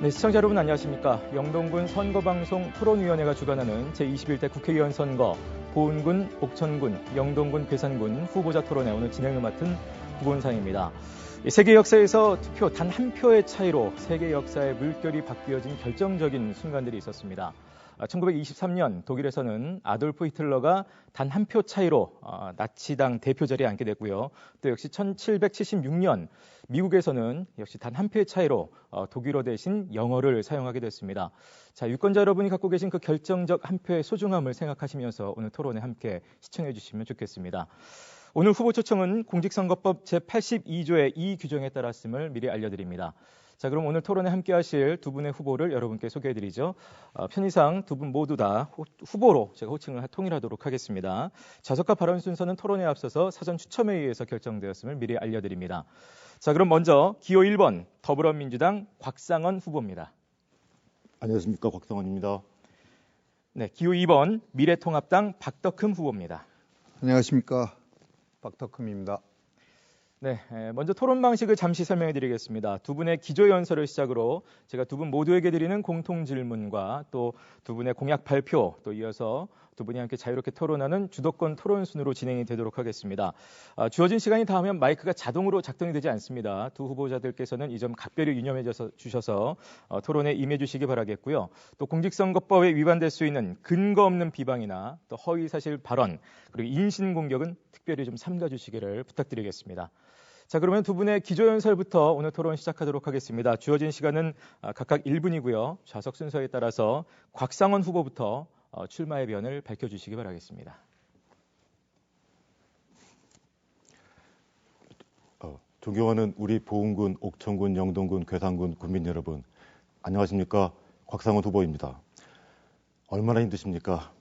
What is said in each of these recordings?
네, 시청자 여러분 안녕하십니까. 영동군 선거방송 토론위원회가 주관하는 제21대 국회의원 선거 보은군, 옥천군, 영동군, 괴산군 후보자 토론회 오늘 진행을 맡은 구본상입니다. 세계 역사에서 투표 단 한 표의 차이로 세계 역사의 물결이 바뀌어진 결정적인 순간들이 있었습니다. 1923년 독일에서는 아돌프 히틀러가 단 한 표 차이로 나치당 대표 자리에 앉게 됐고요. 또 역시 1776년 미국에서는 역시 단 한 표의 차이로 독일어 대신 영어를 사용하게 됐습니다. 자, 유권자 여러분이 갖고 계신 그 결정적 한 표의 소중함을 생각하시면서 오늘 토론에 함께 시청해 주시면 좋겠습니다. 오늘 후보 초청은 공직선거법 제82조의 이 규정에 따랐음을 미리 알려드립니다. 자, 그럼 오늘 토론에 함께 하실 두 분의 후보를 여러분께 소개해드리죠. 편의상 두 분 모두 다 후보로 제가 호칭을 통일하도록 하겠습니다. 좌석과 발언 순서는 토론에 앞서서 사전 추첨에 의해서 결정되었음을 미리 알려드립니다. 자, 그럼 먼저 기호 1번 더불어민주당 곽상원 후보입니다. 안녕하십니까, 곽상원입니다. 네, 기호 2번 미래통합당 박덕흠 후보입니다. 안녕하십니까, 박덕흠입니다. 네, 먼저 토론 방식을 잠시 설명해 드리겠습니다. 두 분의 기조연설을 시작으로 제가 두 분 모두에게 드리는 공통 질문과 또 두 분의 공약 발표, 또 이어서 두 분이 함께 자유롭게 토론하는 주도권 토론 순으로 진행이 되도록 하겠습니다. 주어진 시간이 닿으면 마이크가 자동으로 작동이 되지 않습니다. 두 후보자들께서는 이 점 각별히 유념해 주셔서 토론에 임해 주시기 바라겠고요. 또 공직선거법에 위반될 수 있는 근거 없는 비방이나 또 허위사실 발언, 그리고 인신공격은 특별히 좀 삼가 주시기를 부탁드리겠습니다. 자, 그러면 두 분의 기조연설부터 오늘 토론 시작하도록 하겠습니다. 주어진 시간은 각각 1분이고요. 좌석 순서에 따라서 곽상원 후보부터 출마의 변을 밝혀주시기 바라겠습니다. 존경하는 우리 보은군, 옥천군, 영동군, 괴산군 군민 여러분, 안녕하십니까? 곽상원 후보입니다. 얼마나 힘드십니까?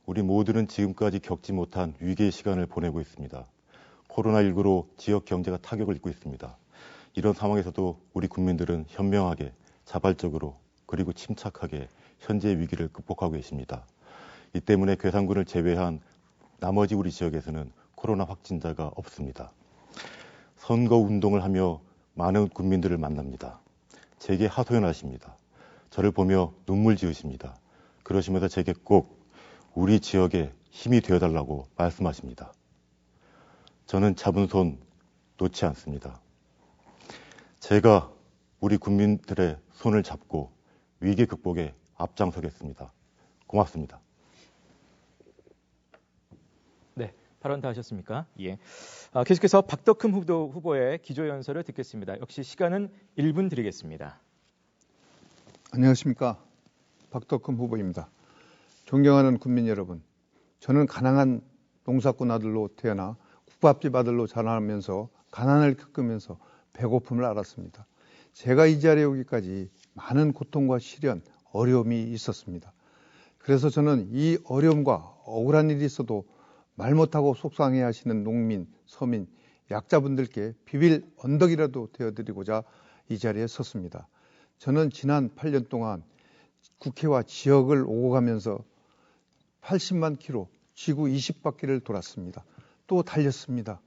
우리 모두는 지금까지 겪지 못한 위기의 시간을 보내고 있습니다. 코로나19로 지역 경제가 타격을 입고 있습니다. 이런 상황에서도 우리 국민들은 현명하게, 자발적으로, 그리고 침착하게 현재의 위기를 극복하고 계십니다. 이 때문에 괴산군을 제외한 나머지 우리 지역에서는 코로나 확진자가 없습니다. 선거 운동을 하며 많은 국민들을 만납니다. 제게 하소연하십니다. 저를 보며 눈물 지으십니다. 그러시면서 제게 꼭 우리 지역에 힘이 되어달라고 말씀하십니다. 저는 잡은 손 놓지 않습니다. 제가 우리 국민들의 손을 잡고 위기 극복에 앞장서겠습니다. 고맙습니다. 네, 발언 다 하셨습니까? 예. 계속해서 박덕흠 후보의 기조연설을 듣겠습니다. 역시 시간은 1분 드리겠습니다. 안녕하십니까, 박덕흠 후보입니다. 존경하는 국민 여러분, 저는 가난한 농사꾼 아들로 태어나 국밥집 아들로 자라면서 가난을 겪으면서 배고픔을 알았습니다. 제가 이 자리에 오기까지 많은 고통과 시련, 어려움이 있었습니다. 그래서 저는 이 어려움과 억울한 일이 있어도 말 못하고 속상해 하시는 농민, 서민, 약자분들께 비빌 언덕이라도 되어드리고자 이 자리에 섰습니다. 저는 지난 8년 동안 국회와 지역을 오고 가면서 80만 킬로, 지구 20바퀴를 돌았습니다. 또 달렸습니다.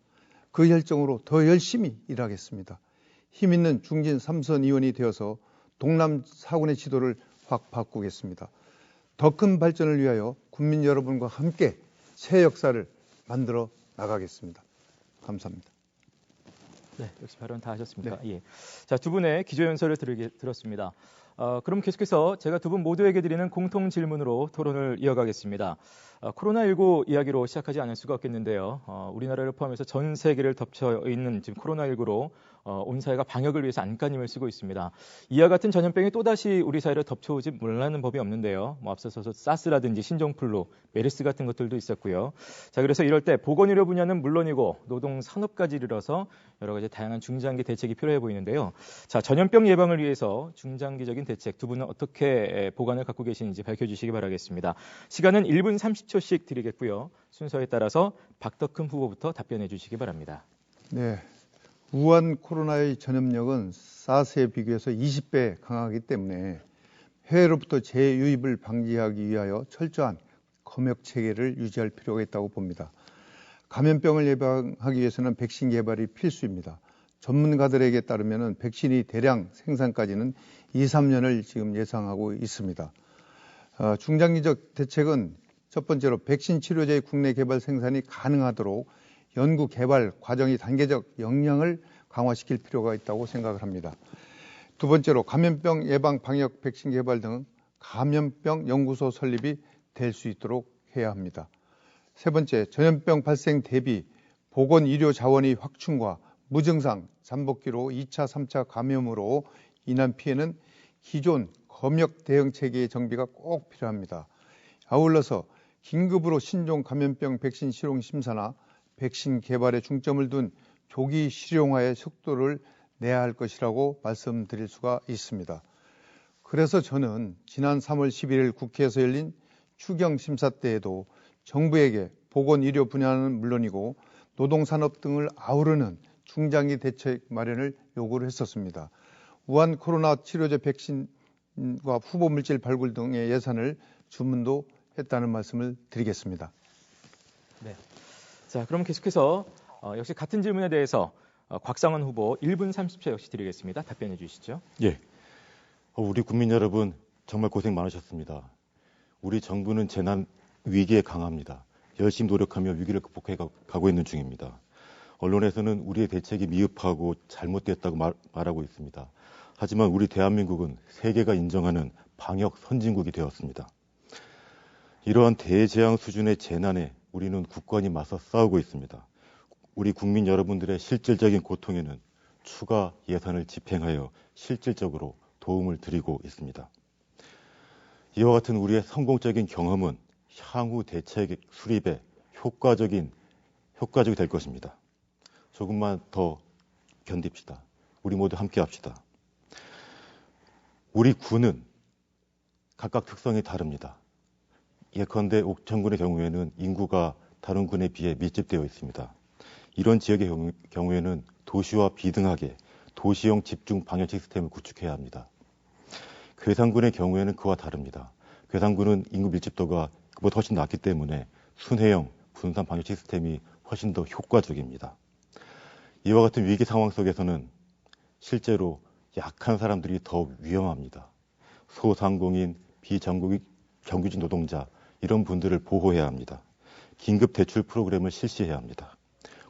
그 열정으로 더 열심히 일하겠습니다. 힘 있는 중진 3선 의원이 되어서 동남 4군의 지도를 확 바꾸겠습니다. 더 큰 발전을 위하여 국민 여러분과 함께 새 역사를 만들어 나가겠습니다. 감사합니다. 네, 역시 발언 다 하셨습니까? 네. 예. 자, 두 분의 기조연설을 들었습니다. 그럼 계속해서 제가 두 분 모두에게 드리는 공통 질문으로 토론을 이어가겠습니다. 코로나19 이야기로 시작하지 않을 수가 없겠는데요. 우리나라를 포함해서 전 세계를 덮쳐 있는 지금 코로나19로 온 사회가 방역을 위해서 안간힘을 쓰고 있습니다. 이와 같은 전염병이 또다시 우리 사회를 덮쳐오지 몰라는 법이 없는데요. 앞서서 사스라든지 신종플루, 메르스 같은 것들도 있었고요. 자, 그래서 이럴 때 보건의료 분야는 물론이고 노동 산업까지 이르러서 여러 가지 다양한 중장기 대책이 필요해 보이는데요. 자, 전염병 예방을 위해서 중장기적인 대책 두 분은 어떻게 보관을 갖고 계시는지 밝혀주시기 바라겠습니다. 시간은 1분 30초씩 드리겠고요. 순서에 따라서 박덕흠 후보부터 답변해 주시기 바랍니다. 네, 우한 코로나의 전염력은 사스에 비교해서 20배 강하기 때문에 해외로부터 재유입을 방지하기 위하여 철저한 검역 체계를 유지할 필요가 있다고 봅니다. 감염병을 예방하기 위해서는 백신 개발이 필수입니다. 전문가들에게 따르면 백신이 대량 생산까지는 2, 3년을 지금 예상하고 있습니다. 중장기적 대책은 첫 번째로 백신 치료제의 국내 개발 생산이 가능하도록 연구 개발 과정의 단계적 역량을 강화시킬 필요가 있다고 생각을 합니다. 두 번째로 감염병 예방 방역 백신 개발 등 감염병 연구소 설립이 될 수 있도록 해야 합니다. 세 번째, 전염병 발생 대비 보건 의료 자원의 확충과 무증상 잠복기로 2차, 3차 감염으로 인한 피해는 기존 검역 대응 체계의 정비가 꼭 필요합니다. 아울러서 긴급으로 신종 감염병 백신 실용 심사나 백신 개발에 중점을 둔 조기 실용화의 속도를 내야 할 것이라고 말씀드릴 수가 있습니다. 그래서 저는 지난 3월 11일 국회에서 열린 추경 심사 때에도 정부에게 보건의료 분야는 물론이고 노동산업 등을 아우르는 중장기 대책 마련을 요구를 했었습니다. 우한 코로나 치료제 백신과 후보 물질 발굴 등의 예산을 주문도 했다는 말씀을 드리겠습니다. 네. 자, 그럼 계속해서 역시 같은 질문에 대해서 곽상원 후보 1분 30초 역시 드리겠습니다. 답변해 주시죠. 예. 우리 국민 여러분 정말 고생 많으셨습니다. 우리 정부는 재난 위기에 강합니다. 열심히 노력하며 위기를 극복해 가고 있는 중입니다. 언론에서는 우리의 대책이 미흡하고 잘못됐다고 말하고 있습니다. 하지만 우리 대한민국은 세계가 인정하는 방역 선진국이 되었습니다. 이러한 대재앙 수준의 재난에 우리는 굳건히 맞서 싸우고 있습니다. 우리 국민 여러분들의 실질적인 고통에는 추가 예산을 집행하여 실질적으로 도움을 드리고 있습니다. 이와 같은 우리의 성공적인 경험은 향후 대책 수립에 효과적이 될 것입니다. 조금만 더 견딥시다. 우리 모두 함께 합시다. 우리 군은 각각 특성이 다릅니다. 예컨대 옥천군의 경우에는 인구가 다른 군에 비해 밀집되어 있습니다. 이런 지역의 경우에는 도시와 비등하게 도시형 집중 방역 시스템을 구축해야 합니다. 괴산군의 경우에는 그와 다릅니다. 괴산군은 인구 밀집도가 그보다 훨씬 낮기 때문에 순회형 분산 방역 시스템이 훨씬 더 효과적입니다. 이와 같은 위기 상황 속에서는 실제로 약한 사람들이 더 위험합니다. 소상공인, 비정규직 노동자 이런 분들을 보호해야 합니다. 긴급 대출 프로그램을 실시해야 합니다.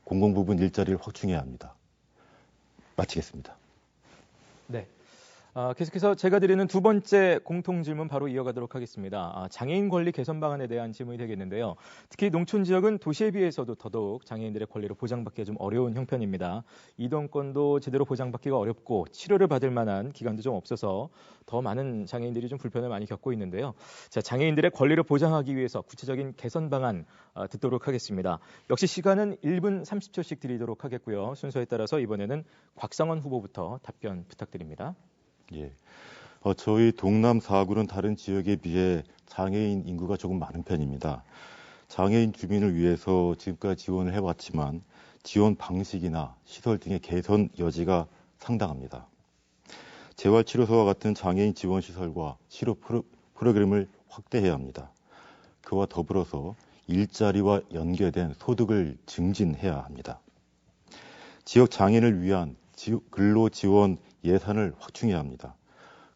공공부문 일자리를 확충해야 합니다. 마치겠습니다. 네. 계속해서 제가 드리는 두 번째 공통 질문 바로 이어가도록 하겠습니다. 장애인 권리 개선 방안에 대한 질문이 되겠는데요. 특히 농촌 지역은 도시에 비해서도 더더욱 장애인들의 권리를 보장받기가 좀 어려운 형편입니다. 이동권도 제대로 보장받기가 어렵고 치료를 받을 만한 기관도 좀 없어서 더 많은 장애인들이 좀 불편을 많이 겪고 있는데요. 자, 장애인들의 권리를 보장하기 위해서 구체적인 개선 방안 듣도록 하겠습니다. 역시 시간은 1분 30초씩 드리도록 하겠고요. 순서에 따라서 이번에는 곽상원 후보부터 답변 부탁드립니다. 예. 저희 동남 4구는 다른 지역에 비해 장애인 인구가 조금 많은 편입니다. 장애인 주민을 위해서 지금까지 지원을 해왔지만 지원 방식이나 시설 등의 개선 여지가 상당합니다. 재활치료소와 같은 장애인 지원 시설과 치료 프로그램을 확대해야 합니다. 그와 더불어서 일자리와 연계된 소득을 증진해야 합니다. 지역 장애인을 위한 근로 지원 예산을 확충해야 합니다.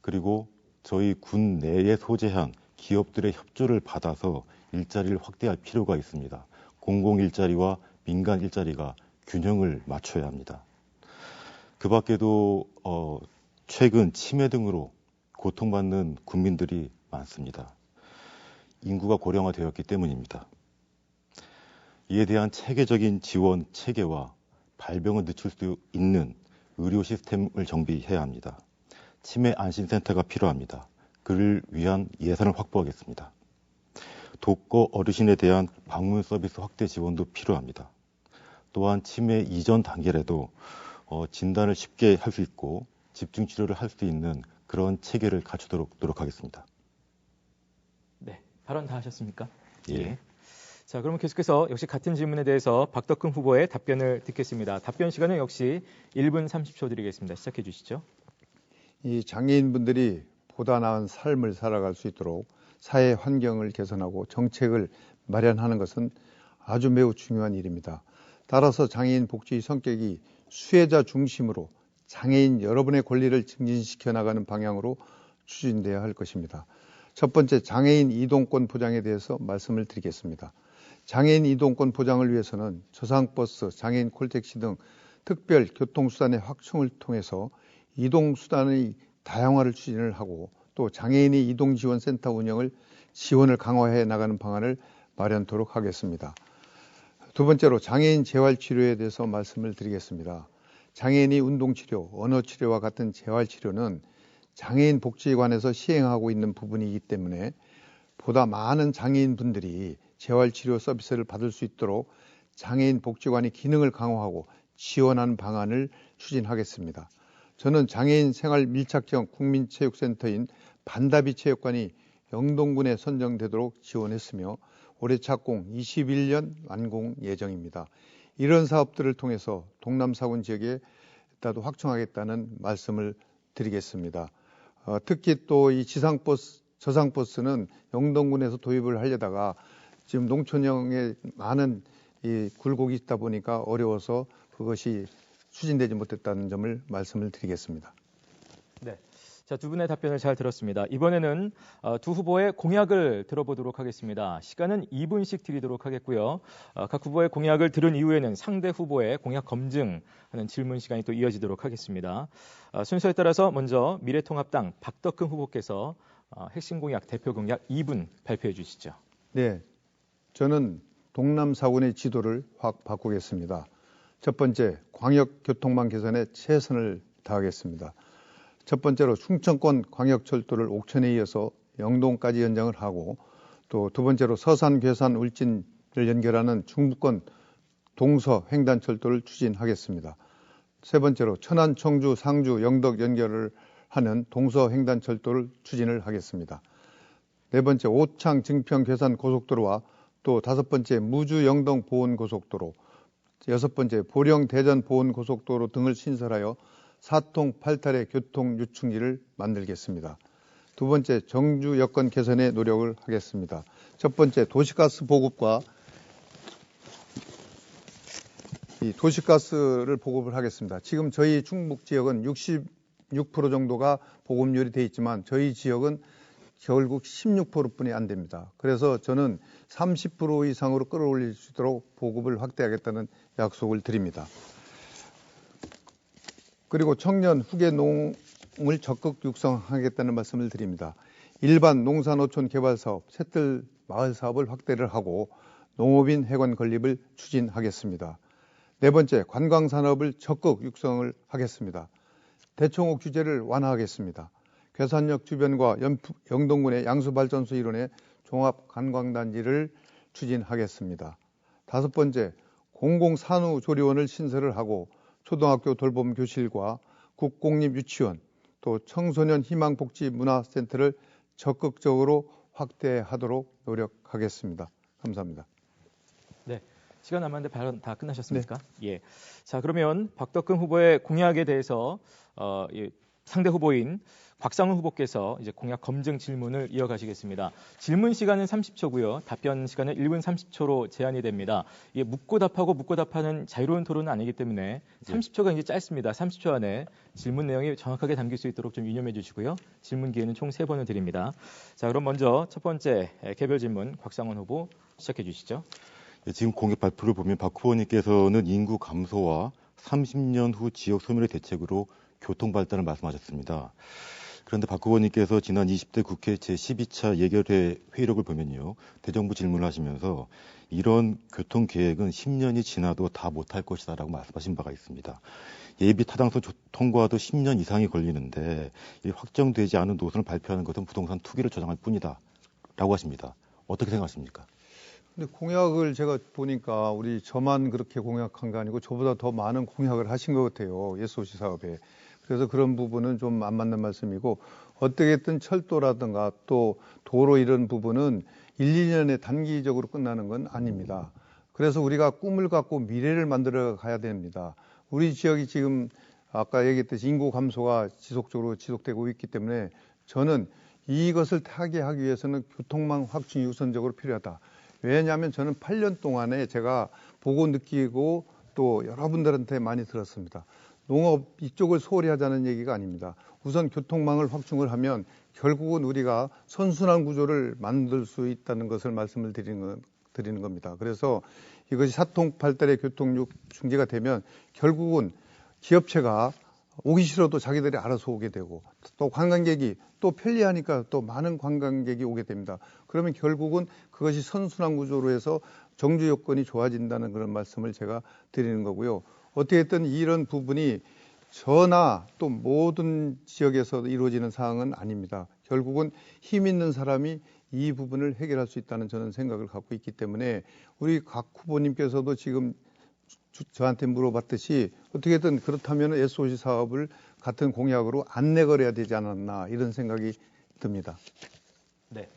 그리고 저희 군 내에 소재한 기업들의 협조를 받아서 일자리를 확대할 필요가 있습니다. 공공 일자리와 민간 일자리가 균형을 맞춰야 합니다. 그 밖에도 최근 치매 등으로 고통받는 국민들이 많습니다. 인구가 고령화되었기 때문입니다. 이에 대한 체계적인 지원 체계와 발병을 늦출 수 있는 의료 시스템을 정비해야 합니다. 치매 안심센터가 필요합니다. 그를 위한 예산을 확보하겠습니다. 독거 어르신에 대한 방문 서비스 확대 지원도 필요합니다. 또한 치매 이전 단계라도 진단을 쉽게 할 수 있고 집중 치료를 할 수 있는 그런 체계를 갖추도록 노력하겠습니다. 네, 발언 다 하셨습니까? 예. 자, 그러면 계속해서 역시 같은 질문에 대해서 박덕흠 후보의 답변을 듣겠습니다. 답변 시간은 역시 1분 30초 드리겠습니다. 시작해 주시죠. 이 장애인분들이 보다 나은 삶을 살아갈 수 있도록 사회 환경을 개선하고 정책을 마련하는 것은 아주 매우 중요한 일입니다. 따라서 장애인 복지의 성격이 수혜자 중심으로 장애인 여러분의 권리를 증진시켜 나가는 방향으로 추진돼야 할 것입니다. 첫 번째, 장애인 이동권 보장에 대해서 말씀을 드리겠습니다. 장애인 이동권 보장을 위해서는 저상버스, 장애인 콜택시 등 특별 교통수단의 확충을 통해서 이동수단의 다양화를 추진을 하고 또 장애인의 이동지원센터 운영을 지원을 강화해 나가는 방안을 마련토록 하겠습니다. 두 번째로 장애인 재활치료에 대해서 말씀을 드리겠습니다. 장애인이 운동치료, 언어치료와 같은 재활치료는 장애인 복지관에서 시행하고 있는 부분이기 때문에 보다 많은 장애인분들이 재활치료 서비스를 받을 수 있도록 장애인 복지관이 기능을 강화하고 지원하는 방안을 추진하겠습니다. 저는 장애인 생활 밀착형 국민체육센터인 반다비 체육관이 영동군에 선정되도록 지원했으며 올해 착공 21년 완공 예정입니다. 이런 사업들을 통해서 동남사군 지역에 따도 확충하겠다는 말씀을 드리겠습니다. 특히 또 이 저상버스는 영동군에서 도입을 하려다가 지금 농촌형에 많은 이 굴곡이 있다 보니까 어려워서 그것이 추진되지 못했다는 점을 말씀을 드리겠습니다. 네. 자, 두 분의 답변을 잘 들었습니다. 이번에는 두 후보의 공약을 들어보도록 하겠습니다. 시간은 2분씩 드리도록 하겠고요. 각 후보의 공약을 들은 이후에는 상대 후보의 공약 검증하는 질문 시간이 또 이어지도록 하겠습니다. 순서에 따라서 먼저 미래통합당 박덕흠 후보께서 핵심 공약, 대표 공약 2분 발표해 주시죠. 네, 저는 동남사군의 지도를 확 바꾸겠습니다. 첫 번째, 광역교통망 개선에 최선을 다하겠습니다. 첫 번째로 충청권 광역철도를 옥천에 이어서 영동까지 연장을 하고 또 두 번째로 서산, 괴산, 울진을 연결하는 중부권 동서 횡단철도를 추진하겠습니다. 세 번째로 천안, 청주, 상주, 영덕 연결을 하는 동서 횡단철도를 추진을 하겠습니다. 네 번째, 오창, 증평, 괴산 고속도로와 또 다섯 번째, 무주, 영동 보은고속도로, 여섯 번째, 보령, 대전 보은고속도로 등을 신설하여 4통 8탈의 교통 유충지를 만들겠습니다. 두 번째, 정주 여건 개선에 노력을 하겠습니다. 첫 번째, 도시가스 보급과 이 도시가스를 보급을 하겠습니다. 지금 저희 충북 지역은 66% 정도가 보급률이 돼 있지만 저희 지역은 결국 16%뿐이 안 됩니다. 그래서 저는 30% 이상으로 끌어올릴 수 있도록 보급을 확대하겠다는 약속을 드립니다. 그리고 청년 후계 농을 적극 육성하겠다는 말씀을 드립니다. 일반 농산어촌 개발 사업, 셋들 마을 사업을 확대를 하고 농업인 회관 건립을 추진하겠습니다. 네 번째, 관광산업을 적극 육성을 하겠습니다. 대청옥 규제를 완화하겠습니다. 괴산역 주변과 영동군의 양수발전소 일원의 종합관광단지를 추진하겠습니다. 다섯 번째, 공공산후조리원을 신설을 하고 초등학교 돌봄 교실과 국공립유치원, 또 청소년 희망복지문화센터를 적극적으로 확대하도록 노력하겠습니다. 감사합니다. 네, 시간 남았는데 발언 다 끝나셨습니까? 네. 예. 자, 그러면 박덕흠 후보의 공약에 대해서 상대 후보인 곽상훈 후보께서 이제 공약 검증 질문을 이어가시겠습니다. 질문 시간은 30초고요. 답변 시간은 1분 30초로 제한이 됩니다. 이게 묻고 답하고 묻고 답하는 자유로운 토론은 아니기 때문에 30초가 이제 짧습니다. 30초 안에 질문 내용이 정확하게 담길 수 있도록 좀 유념해 주시고요. 질문 기회는 총 3번을 드립니다. 자, 그럼 먼저 첫 번째 개별 질문 곽상훈 후보 시작해 주시죠. 지금 공약 발표를 보면 박 후보님께서는 인구 감소와 30년 후 지역 소멸의 대책으로 교통 발전을 말씀하셨습니다. 그런데 박 후보님께서 지난 20대 국회 제12차 예결회 회의록을 보면요. 대정부 질문을 하시면서 이런 교통 계획은 10년이 지나도 다 못할 것이다라고 말씀하신 바가 있습니다. 예비 타당성 통과도 10년 이상이 걸리는데 확정되지 않은 노선을 발표하는 것은 부동산 투기를 조장할 뿐이다 라고 하십니다. 어떻게 생각하십니까? 근데 공약을 제가 보니까 우리 저만 그렇게 공약한 거 아니고 저보다 더 많은 공약을 하신 것 같아요. SOC 사업에. 그래서 그런 부분은 좀 안 맞는 말씀이고 어떻게든 철도라든가 또 도로 이런 부분은 1, 2년에 단기적으로 끝나는 건 아닙니다. 그래서 우리가 꿈을 갖고 미래를 만들어 가야 됩니다. 우리 지역이 지금 아까 얘기했듯이 인구 감소가 지속적으로 지속되고 있기 때문에 저는 이것을 타개하기 위해서는 교통망 확충이 우선적으로 필요하다. 왜냐하면 저는 8년 동안에 제가 보고 느끼고 또 여러분들한테 많이 들었습니다. 농업 이쪽을 소홀히 하자는 얘기가 아닙니다. 우선 교통망을 확충을 하면 결국은 우리가 선순환 구조를 만들 수 있다는 것을 말씀을 드리는 겁니다. 그래서 이것이 사통팔달의 교통력 중재가 되면 결국은 기업체가 오기 싫어도 자기들이 알아서 오게 되고 또 관광객이 또 편리하니까 또 많은 관광객이 오게 됩니다. 그러면 결국은 그것이 선순환 구조로 해서 정주 여건이 좋아진다는 그런 말씀을 제가 드리는 거고요. 어떻게든 이런 부분이 저나 또 모든 지역에서 이루어지는 사항은 아닙니다. 결국은 힘 있는 사람이 이 부분을 해결할 수 있다는 저는 생각을 갖고 있기 때문에 우리 각 후보님께서도 지금 저한테 물어봤듯이 어떻게든 그렇다면 SOC 사업을 같은 공약으로 안 내걸어야 되지 않았나 이런 생각이 듭니다. 네.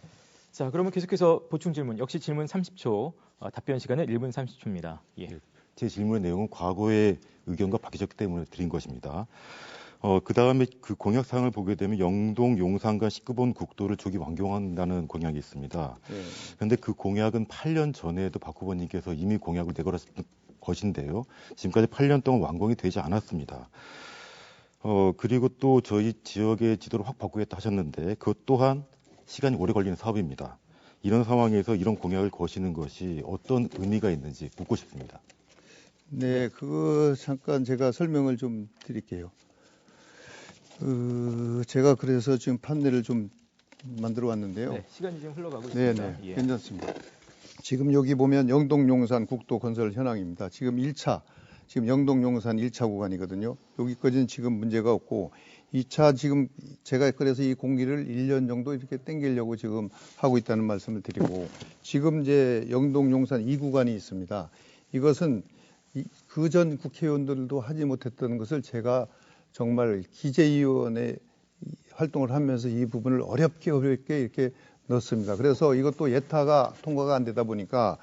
자, 그러면 계속해서 보충 질문, 역시 질문 30초, 답변 시간은 1분 30초입니다. 예. 제 질문의 내용은 과거의 의견과 바뀌었기 때문에 드린 것입니다. 그 다음에 그 공약 사항을 보게 되면 영동, 용산간 19번 국도를 조기 완공한다는 공약이 있습니다. 그런데 그 공약은 8년 전에도 박 후보님께서 이미 공약을 내걸었을 것인데요. 지금까지 8년 동안 완공이 되지 않았습니다. 그리고 또 저희 지역의 지도를 확 바꾸겠다 하셨는데 그것 또한 시간이 오래 걸리는 사업입니다. 이런 상황에서 이런 공약을 거시는 것이 어떤 의미가 있는지 묻고 싶습니다. 네, 그거 잠깐 제가 설명을 좀 드릴게요. 제가 그래서 지금 판넬을 좀 만들어 왔는데요. 네, 시간이 지금 흘러가고 있습니다. 네, 예. 괜찮습니다. 지금 여기 보면 영동 용산 국도 건설 현황입니다. 지금 1차, 지금 영동 용산 1차 구간이거든요. 여기까지는 지금 문제가 없고 2차 지금 제가 그래서 이 공기를 1년 정도 이렇게 땡기려고 지금 하고 있다는 말씀을 드리고 지금 이제 영동 용산 2구간이 있습니다. 이것은 그전 국회의원들도 하지 못했던 것을 제가 정말 기재위원회 활동을 하면서 이 부분을 어렵게 이렇게 넣습니다. 그래서 이것도 예타가 통과가 안 되다 보니까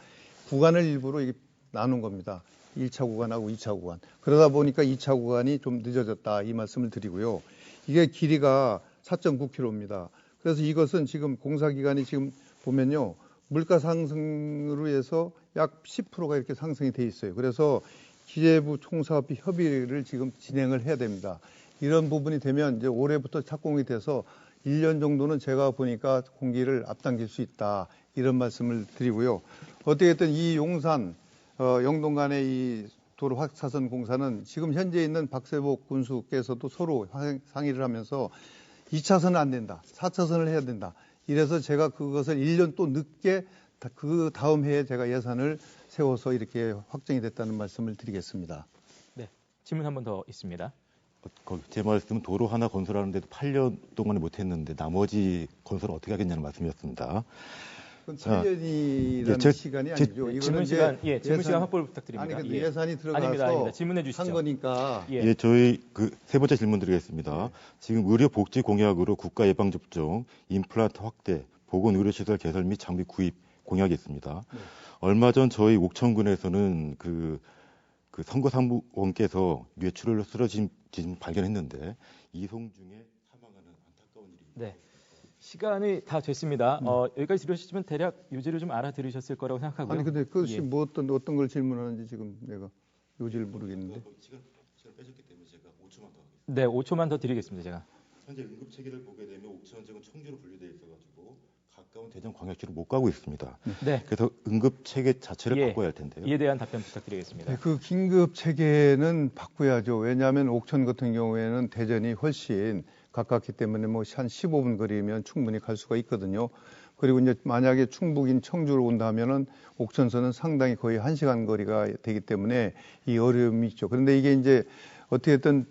구간을 일부러 나눈 겁니다. 1차 구간하고 2차 구간. 그러다 보니까 2차 구간이 좀 늦어졌다 이 말씀을 드리고요. 이게 길이가 4.9km입니다. 그래서 이것은 지금 공사 기간이 지금 보면요. 물가 상승으로 해서 약 10%가 이렇게 상승이 돼 있어요. 그래서 기재부 총사업비 협의를 지금 진행을 해야 됩니다. 이런 부분이 되면 이제 올해부터 착공이 돼서 1년 정도는 제가 보니까 공기를 앞당길 수 있다. 이런 말씀을 드리고요. 어떻게든 이 용산, 영동 간의 이 도로 확사선 공사는 지금 현재 있는 박세복 군수께서도 서로 상의를 하면서 2차선은 안 된다. 4차선을 해야 된다. 이래서 제가 그것을 1년 또 늦게 그 다음 해에 제가 예산을 세워서 이렇게 확정이 됐다는 말씀을 드리겠습니다. 네, 질문 한 번 더 있습니다. 제 말씀은 도로 하나 건설하는데도 8년 동안에 못했는데 나머지 건설을 어떻게 하겠냐는 말씀이었습니다. 그건 8년이라는 시간이 아니죠. 질문 시간, 질문 시간 확보를 부탁드립니다. 아니, 근데 예산이 들어가서 아닙니다. 질문해 주시죠. 한 거니까. 예, 저희 그 세 번째 질문 드리겠습니다. 지금 의료복지 공약으로 국가 예방접종, 임플란트 확대, 보건의료시설 개설 및 장비 구입 공약이 있습니다. 얼마 전 저희 옥천군에서는 그 선거사무원께서 뇌출혈로 쓰러진 발견했는데 이송 중에 사망하는 안타까운 일이. 네. 시간이 다 됐습니다. 여기까지 들으시면 대략 요지를 좀 알아들으셨을 거라고 생각하고요. 아니 근데 그것이 뭐 어떤 걸 질문하는지 지금 내가 요지를 모르겠는데. 시간 빼셨기 때문에 제가 5초만 더 하겠습니다. 네, 5초만 더 드리겠습니다, 제가. 현재 응급체계를 보게 되면 옥천 지역은 청주로 분류되어 있어가지고 가까운 대전광역시로 못 가고 있습니다. 네. 그래서 응급체계 자체를 바꿔야 할 텐데요. 이에 대한 답변 부탁드리겠습니다. 네, 그 긴급체계는 바꿔야죠. 왜냐하면 옥천 같은 경우에는 대전이 훨씬 가깝기 때문에 뭐 한 15분 거리면 충분히 갈 수가 있거든요. 그리고 이제 만약에 충북인 청주로 온다면은 옥천선은 상당히 거의 1시간 거리가 되기 때문에 이 어려움이 있죠. 그런데 이게 이제 어떻게든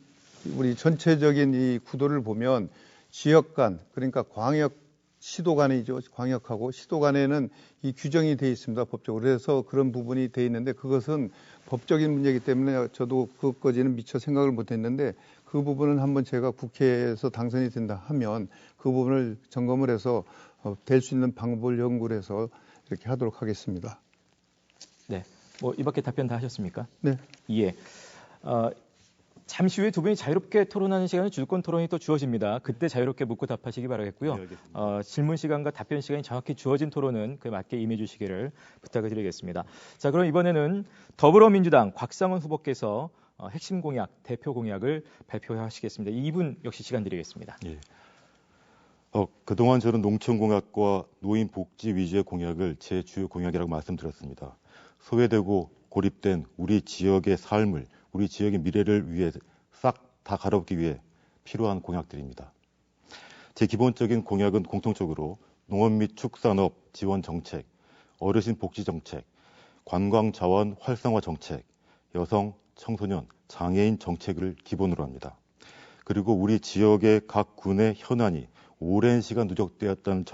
우리 전체적인 이 구도를 보면 지역 간, 그러니까 광역, 시도 간이죠. 광역하고 시도 간에는 이 규정이 돼 있습니다. 법적으로. 그래서 그런 부분이 돼 있는데 그것은 법적인 문제이기 때문에 저도 그것까지는 미처 생각을 못 했는데 그 부분은 한번 제가 국회에서 당선이 된다 하면 그 부분을 점검을 해서 될 수 있는 방법을 연구를 해서 이렇게 하도록 하겠습니다. 네. 뭐 이 밖에 답변 다 하셨습니까? 네. 예. 잠시 후에 두 분이 자유롭게 토론하는 시간에 주도권 토론이 또 주어집니다. 그때 자유롭게 묻고 답하시기 바라겠고요. 네, 질문 시간과 답변 시간이 정확히 주어진 토론은 그에 맞게 임해 주시기를 부탁을 드리겠습니다. 자, 그럼 이번에는 더불어민주당 곽상원 후보께서 핵심 공약, 대표 공약을 발표하시겠습니다. 이분 역시 시간 드리겠습니다. 예. 그동안 저는 농촌공약과 노인복지 위주의 공약을 제 주요 공약이라고 말씀드렸습니다. 소외되고 고립된 우리 지역의 삶을, 우리 지역의 미래를 위해 싹 다 갈아엎기 위해 필요한 공약들입니다. 제 기본적인 공약은 공통적으로 농업 및 축산업 지원 정책, 어르신 복지 정책, 관광 자원 활성화 정책, 여성, 청소년, 장애인 정책을 기본으로 합니다. 그리고 우리 지역의 각 군의 현안이 오랜 시간 누적되었다는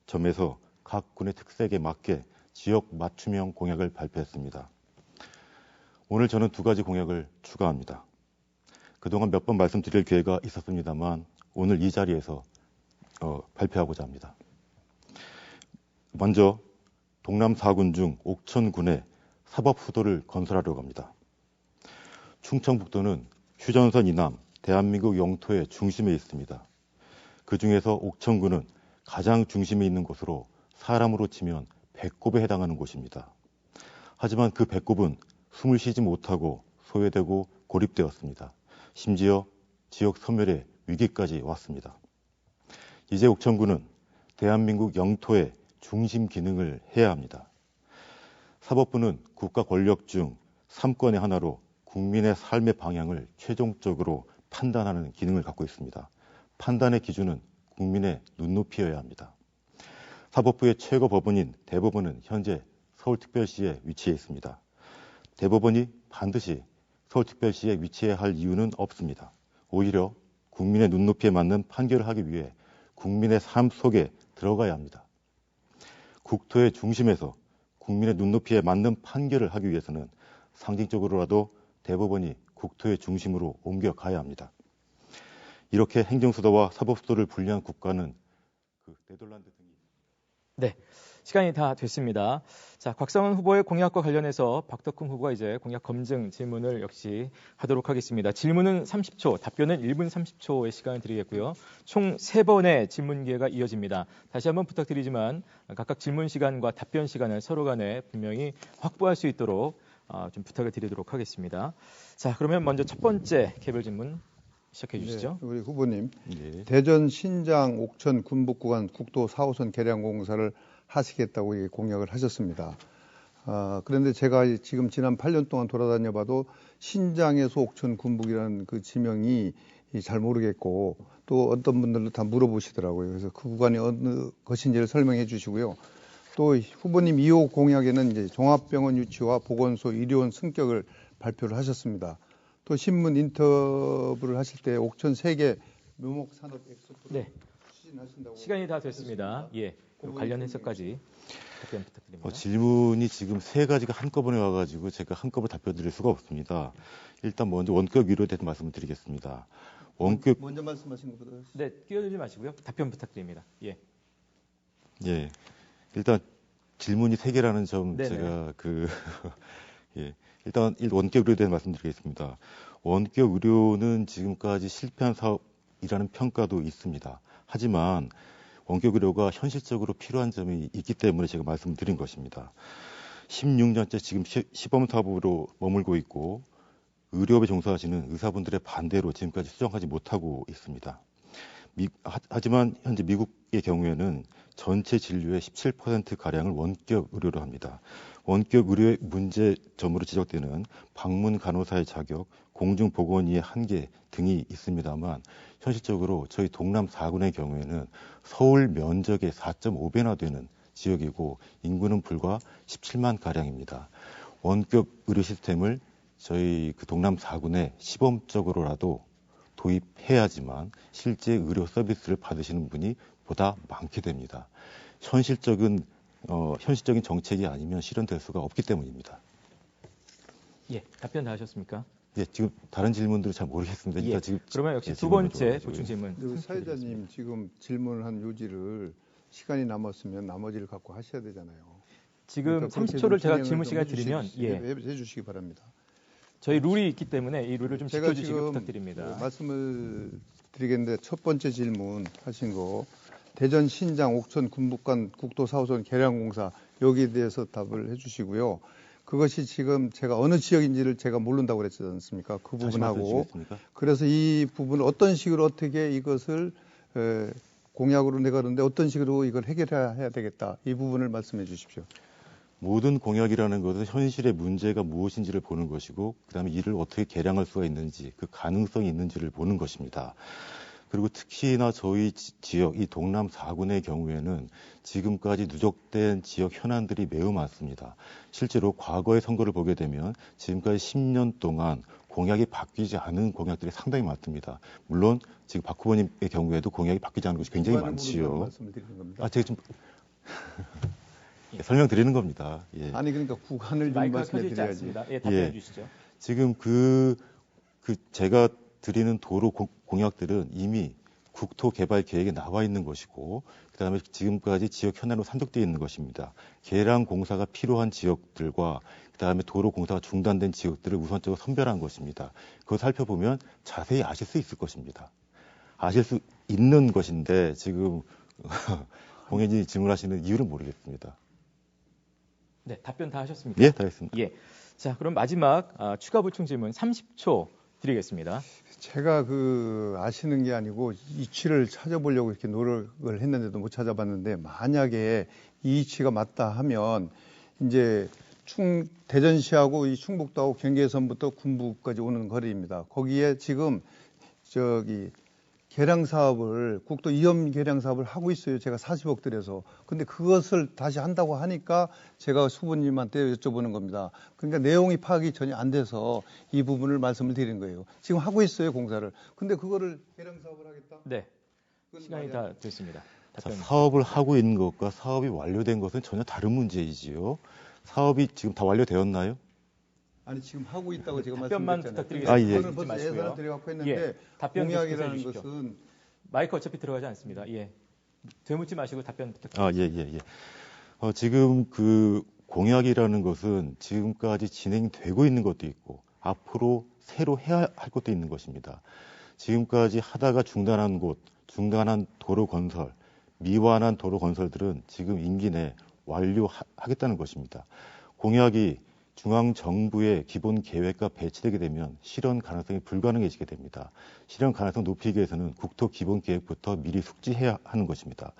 점에서 각 군의 특색에 맞게 지역 맞춤형 공약을 발표했습니다. 오늘 저는 두 가지 공약을 추가합니다. 그동안 몇 번 말씀드릴 기회가 있었습니다만 오늘 이 자리에서 발표하고자 합니다. 먼저 동남 4군 중 옥천군에 사법수도를 건설하려고 합니다. 충청북도는 휴전선 이남 대한민국 영토의 중심에 있습니다. 그 중에서 옥천군은 가장 중심에 있는 곳으로 사람으로 치면 배꼽에 해당하는 곳입니다. 하지만 그 배꼽은 숨을 쉬지 못하고 소외되고 고립되었습니다. 심지어 지역 소멸의 위기까지 왔습니다. 이제 옥천군은 대한민국 영토의 중심 기능을 해야 합니다. 사법부는 국가 권력 중 3권의 하나로 국민의 삶의 방향을 최종적으로 판단하는 기능을 갖고 있습니다. 판단의 기준은 국민의 눈높이여야 합니다. 사법부의 최고 법원인 대법원은 현재 서울특별시에 위치해 있습니다. 대법원이 반드시 서울특별시에 위치해야 할 이유는 없습니다. 오히려 국민의 눈높이에 맞는 판결을 하기 위해 국민의 삶 속에 들어가야 합니다. 국토의 중심에서 국민의 눈높이에 맞는 판결을 하기 위해서는 상징적으로라도 대법원이 국토의 중심으로 옮겨가야 합니다. 이렇게 행정수도와 사법수도를 분리한 국가는 네덜란드 등이. 네, 시간이 다 됐습니다. 자, 곽상원 후보의 공약과 관련해서 박덕흠 후보가 이제 공약 검증 질문을 역시 하도록 하겠습니다. 질문은 30초, 답변은 1분 30초의 시간을 드리겠고요. 총 3번의 질문 기회가 이어집니다. 다시 한번 부탁드리지만 각각 질문 시간과 답변 시간을 서로 간에 분명히 확보할 수 있도록 좀 부탁을 드리도록 하겠습니다. 자, 그러면 먼저 첫 번째 개별 질문 시작해 주시죠. 네, 우리 후보님, 예. 대전 신장 옥천 군북 구간 국도 4호선 개량 공사를 하시겠다고 공약을 하셨습니다. 그런데 제가 지금 지난 8년 동안 돌아다녀 봐도 신장에서 옥천 군북이라는 그 지명이 잘 모르겠고 또 어떤 분들도 다 물어보시더라고요. 그래서 그 구간이 어느 것인지를 설명해 주시고요. 또 후보님 2호 공약에는 이제 종합병원 유치와 보건소 의료원 승격을 발표를 하셨습니다. 또 신문 인터뷰를 하실 때 옥천 세계 묘목산업 엑스포를 추진하신다고. 시간이 다 됐습니다. 예, 관련해서까지 답변 부탁드립니다. 질문이 지금 3가지가 한꺼번에 와가지고 제가 한꺼번에 답변드릴 수가 없습니다. 일단 먼저 원격 위로에 대해서 말씀을 드리겠습니다. 원격. 먼저 말씀하신 것보다. 네, 끼어들지 마시고요. 답변 부탁드립니다. 예. 예. 일단 질문이 3개라는 점 네네. 제가 예. 일단 원격 의료에 대해서 말씀드리겠습니다. 원격 의료는 지금까지 실패한 사업이라는 평가도 있습니다. 하지만 원격 의료가 현실적으로 필요한 점이 있기 때문에 제가 말씀드린 것입니다. 16년째 지금 시범 사업으로 머물고 있고 의료업에 종사하시는 의사분들의 반대로 지금까지 수정하지 못하고 있습니다. 하지만 현재 미국의 경우에는 전체 진료의 17%가량을 원격 의료로 합니다. 원격 의료의 문제점으로 지적되는 방문 간호사의 자격, 공중보건의의 한계 등이 있습니다만 현실적으로 저희 동남 4군의 경우에는 서울 면적의 4.5배나 되는 지역이고 인구는 불과 17만 가량입니다. 원격 의료 시스템을 저희 동남 4군에 시범적으로라도 도입해야지만 실제 의료 서비스를 받으시는 분이 보다 많게 됩니다. 현실적인 정책이 아니면 실현될 수가 없기 때문입니다. 예, 답변 다 하셨습니까? 예, 지금 다른 질문들은 잘 모르겠습니다. 예, 지금 그러면 역시 예, 두 번째 질문을 보충 질문. 그리고 사회자님 지금 질문을 한 요지를 시간이 남았으면 나머지를 갖고 하셔야 되잖아요. 지금 그러니까 그렇게 30초를 제가 진행을 질문 좀 시간 드리면 해주시기 바랍니다. 저희 룰이 있기 때문에 이 룰을 좀 제가 지켜주시기 지금 부탁드립니다. 말씀을 드리겠는데 첫 번째 질문 하신 거 대전 신장 옥천 군북간 국도 4호선 개량 공사 여기에 대해서 답을 해주시고요. 그것이 지금 제가 어느 지역인지를 제가 모른다고 그랬지 않습니까? 그 다시 부분하고 말씀해주시겠습니까? 그래서 이 부분을 어떤 식으로 어떻게 이것을 공약으로 내가는데 어떤 식으로 이걸 해결해야 되겠다. 이 부분을 말씀해 주십시오. 모든 공약이라는 것은 현실의 문제가 무엇인지를 보는 것이고 그다음에 이를 어떻게 개량할 수가 있는지 그 가능성이 있는지를 보는 것입니다. 그리고 특히나 저희 지역 이 동남 4군의 경우에는 지금까지 누적된 지역 현안들이 매우 많습니다. 실제로 과거의 선거를 보게 되면 지금까지 10년 동안 공약이 바뀌지 않은 공약들이 상당히 많습니다. 물론 지금 박 후보님의 경우에도 공약이 바뀌지 않은 것이 굉장히 많지요. 말씀을 드리는 겁니다. 제가 좀 설명드리는 겁니다. 예. 아니 그러니까 구간을 좀 마이크가 말씀해 켜져 있지 드려야지. 않습니다. 예, 답변해 예. 주시죠. 지금 제가 드리는 도로 공약들은 이미 국토개발 계획에 나와 있는 것이고 그다음에 지금까지 지역 현안으로 산적되어 있는 것입니다. 계량 공사가 필요한 지역들과 그다음에 도로 공사가 중단된 지역들을 우선적으로 선별한 것입니다. 그거 살펴보면 자세히 아실 수 있을 것입니다. 아실 수 있는 것인데 지금 공연이 질문하시는 이유는 모르겠습니다. 네, 답변 다 하셨습니까? 예, 다 했습니다. 예. 자, 그럼 마지막 추가 보충 질문 30초 드리겠습니다. 제가 아시는 게 아니고 이치를 찾아보려고 이렇게 노력을 했는데도 못 찾아봤는데 만약에 이 이치가 맞다 하면 이제 대전시하고 이 충북도하고 경계선부터 군부까지 오는 거리입니다. 거기에 지금 개량 사업을 국도 이염 개량 사업을 하고 있어요. 제가 40억 들여서. 근데 그것을 다시 한다고 하니까 제가 수보님한테 여쭤보는 겁니다. 그러니까 내용이 파악이 전혀 안 돼서 이 부분을 말씀을 드리는 거예요. 지금 하고 있어요, 공사를. 근데 그거를 개량 사업을 하겠다? 네. 시간이 다 됐습니다. 자, 사업을 하고 있는 것과 사업이 완료된 것은 전혀 다른 문제이지요. 사업이 지금 다 완료되었나요? 아니 지금 하고 있다고 제가 답변만 말씀드렸잖아요. 부탁드리겠습니다. 예. 그거는 벌써 예산을 들여갖고 했는데 예, 답변 공약이라는 계속해서 해주십시오. 것은 마이크 어차피 들어가지 않습니다. 예. 되묻지 마시고 답변 부탁드립니다. 예. 지금 공약이라는 것은 지금까지 진행되고 있는 것도 있고 앞으로 새로 해야 할 것도 있는 것입니다. 지금까지 하다가 중단한 도로 건설, 미완한 도로 건설들은 지금 임기 내 완료하겠다는 것입니다. 공약이 중앙정부의 기본 계획과 배치되게 되면 실현 가능성이 불가능해지게 됩니다. 실현 가능성 높이기 위해서는 국토 기본 계획부터 미리 숙지해야 하는 것입니다.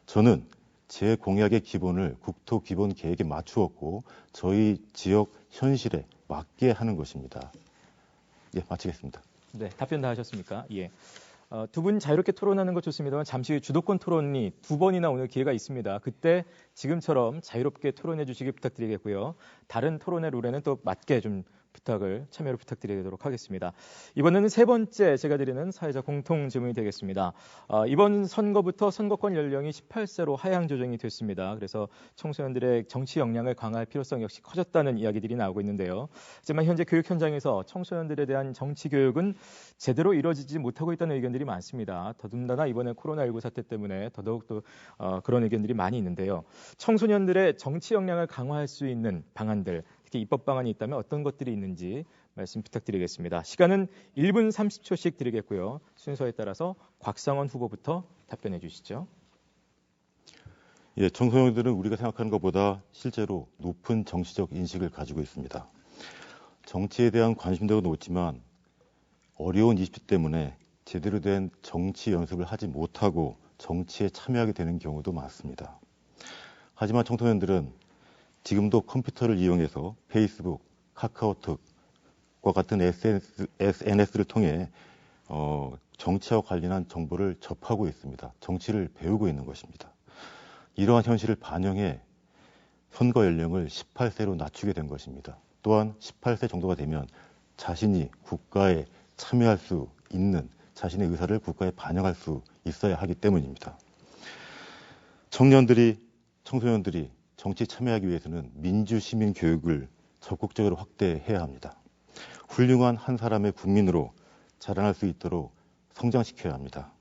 저는 제 공약의 기본을 국토 기본 계획에 맞추었고 저희 지역 현실에 맞게 하는 것입니다. 예, 마치겠습니다. 네, 답변 다 하셨습니까? 예. 두 분 자유롭게 토론하는 것 좋습니다만 잠시 후에 주도권 토론이 2번이나 오늘 기회가 있습니다. 그때 지금처럼 자유롭게 토론해 주시기 부탁드리겠고요. 다른 토론의 룰에는 또 맞게 좀 참여를 부탁드리도록 하겠습니다. 이번에는 세 번째 제가 드리는 사회적 공통 질문이 되겠습니다. 이번 선거부터 선거권 연령이 18세로 하향 조정이 됐습니다. 그래서 청소년들의 정치 역량을 강화할 필요성 역시 커졌다는 이야기들이 나오고 있는데요. 하지만 현재 교육 현장에서 청소년들에 대한 정치 교육은 제대로 이루어지지 못하고 있다는 의견들이 많습니다. 더군다나 이번에 코로나19 사태 때문에 더더욱 또 그런 의견들이 많이 있는데요. 청소년들의 정치 역량을 강화할 수 있는 방안들, 특히 입법 방안이 있다면 어떤 것들이 있는지 말씀 부탁드리겠습니다. 시간은 1분 30초씩 드리겠고요. 순서에 따라서 곽상원 후보부터 답변해 주시죠. 예, 청소년들은 우리가 생각하는 것보다 실제로 높은 정치적 인식을 가지고 있습니다. 정치에 대한 관심도가 높지만 어려운 20대 때문에 제대로 된 정치 연습을 하지 못하고 정치에 참여하게 되는 경우도 많습니다. 하지만 청소년들은 지금도 컴퓨터를 이용해서 페이스북, 카카오톡과 같은 SNS를 통해 정치와 관련한 정보를 접하고 있습니다. 정치를 배우고 있는 것입니다. 이러한 현실을 반영해 선거 연령을 18세로 낮추게 된 것입니다. 또한 18세 정도가 되면 자신이 국가에 참여할 수 있는 자신의 의사를 국가에 반영할 수 있어야 하기 때문입니다. 청소년들이 정치에 참여하기 위해서는 민주시민 교육을 적극적으로 확대해야 합니다. 훌륭한 한 사람의 국민으로 자라날 수 있도록 성장시켜야 합니다.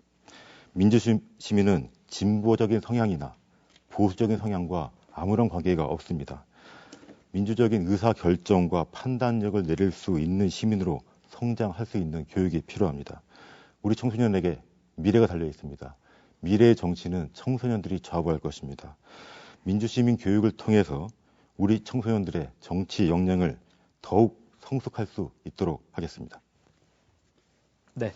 민주시민은 진보적인 성향이나 보수적인 성향과 아무런 관계가 없습니다. 민주적인 의사결정과 판단력을 내릴 수 있는 시민으로 성장할 수 있는 교육이 필요합니다. 우리 청소년에게 미래가 달려 있습니다. 미래의 정치는 청소년들이 좌우할 것입니다. 민주시민 교육을 통해서 우리 청소년들의 정치 역량을 더욱 성숙할 수 있도록 하겠습니다. 네.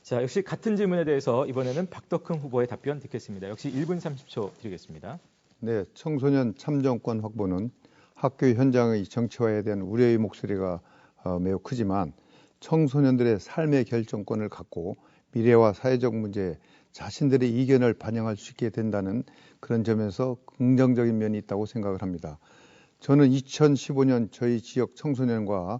자, 역시 같은 질문에 대해서 이번에는 박덕흠 후보의 답변 듣겠습니다. 역시 1분 30초 드리겠습니다. 네, 청소년 참정권 확보는 학교 현장의 정치화에 대한 우려의 목소리가 매우 크지만 청소년들의 삶의 결정권을 갖고 미래와 사회적 문제에 자신들의 이견을 반영할 수 있게 된다는 그런 점에서 긍정적인 면이 있다고 생각을 합니다. 저는 2015년 저희 지역 청소년과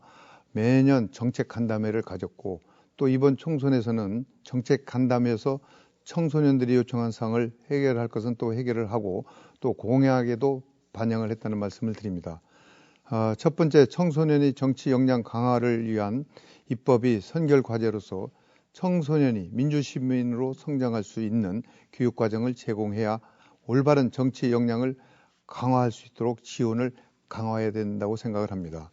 매년 정책 간담회를 가졌고 또 이번 총선에서는 정책 간담회에서 청소년들이 요청한 사항을 해결할 것은 또 해결을 하고 또 공약에도 반영을 했다는 말씀을 드립니다. 첫 번째, 청소년의 정치 역량 강화를 위한 입법이 선결 과제로서 청소년이 민주시민으로 성장할 수 있는 교육과정을 제공해야 올바른 정치 역량을 강화할 수 있도록 지원을 강화해야 된다고 생각을 합니다.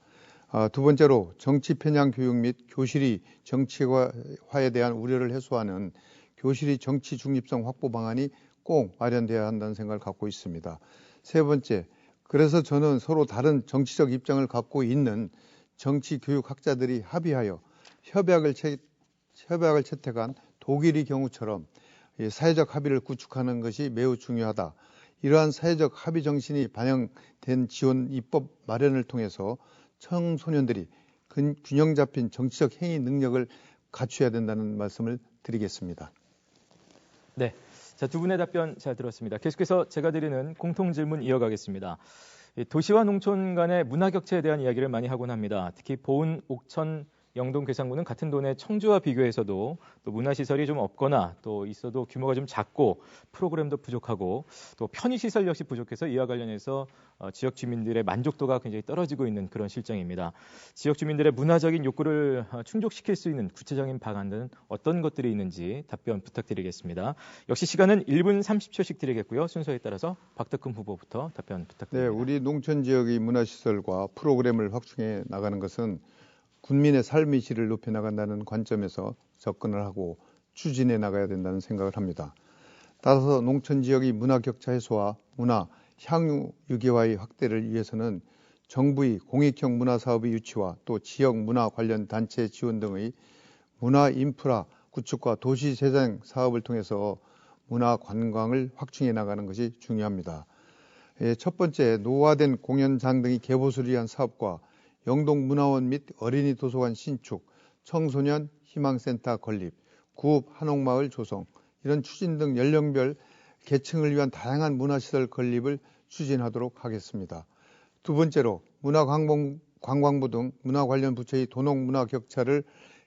두 번째로 정치 편향 교육 및 교실이 정치화에 대한 우려를 해소하는 교실이 정치 중립성 확보 방안이 꼭 마련돼야 한다는 생각을 갖고 있습니다. 세 번째, 그래서 저는 서로 다른 정치적 입장을 갖고 있는 정치 교육학자들이 합의하여 협약을 채택한 독일의 경우처럼 사회적 합의를 구축하는 것이 매우 중요하다. 이러한 사회적 합의 정신이 반영된 지원 입법 마련을 통해서 청소년들이 균형 잡힌 정치적 행위 능력을 갖춰야 된다는 말씀을 드리겠습니다. 네. 자, 두 분의 답변 잘 들었습니다. 계속해서 제가 드리는 공통 질문 이어가겠습니다. 도시와 농촌 간의 문화 격차에 대한 이야기를 많이 하곤 합니다. 특히 보은, 옥천, 영동, 괴산군은 같은 동네 청주와 비교해서도 또 문화시설이 좀 없거나 또 있어도 규모가 좀 작고 프로그램도 부족하고 또 편의시설 역시 부족해서 이와 관련해서 지역 주민들의 만족도가 굉장히 떨어지고 있는 그런 실정입니다. 지역 주민들의 문화적인 욕구를 충족시킬 수 있는 구체적인 방안들은 어떤 것들이 있는지 답변 부탁드리겠습니다. 역시 시간은 1분 30초씩 드리겠고요. 순서에 따라서 박덕흠 후보부터 답변 부탁드립니다. 네, 우리 농촌 지역의 문화시설과 프로그램을 확충해 나가는 것은 국민의 삶의 질을 높여 나간다는 관점에서 접근을 하고 추진해 나가야 된다는 생각을 합니다. 따라서 농촌 지역의 문화 격차 해소와 문화 향유 유기화의 확대를 위해서는 정부의 공익형 문화 사업의 유치와 또 지역 문화 관련 단체 지원 등의 문화 인프라 구축과 도시 재생 사업을 통해서 문화 관광을 확충해 나가는 것이 중요합니다. 첫 번째, 노후화된 공연장 등의 개보수를 위한 사업과 영동문화원 및 어린이 도서관 신축, 청소년 희망센터 건립, 구읍 한옥마을 조성, 이런 추진 등 연령별 계층을 위한 다양한 문화시설 건립을 추진하도록 하겠습니다. 두 번째로 문화관광부 등 문화 관련 부처의 도농문화 격차를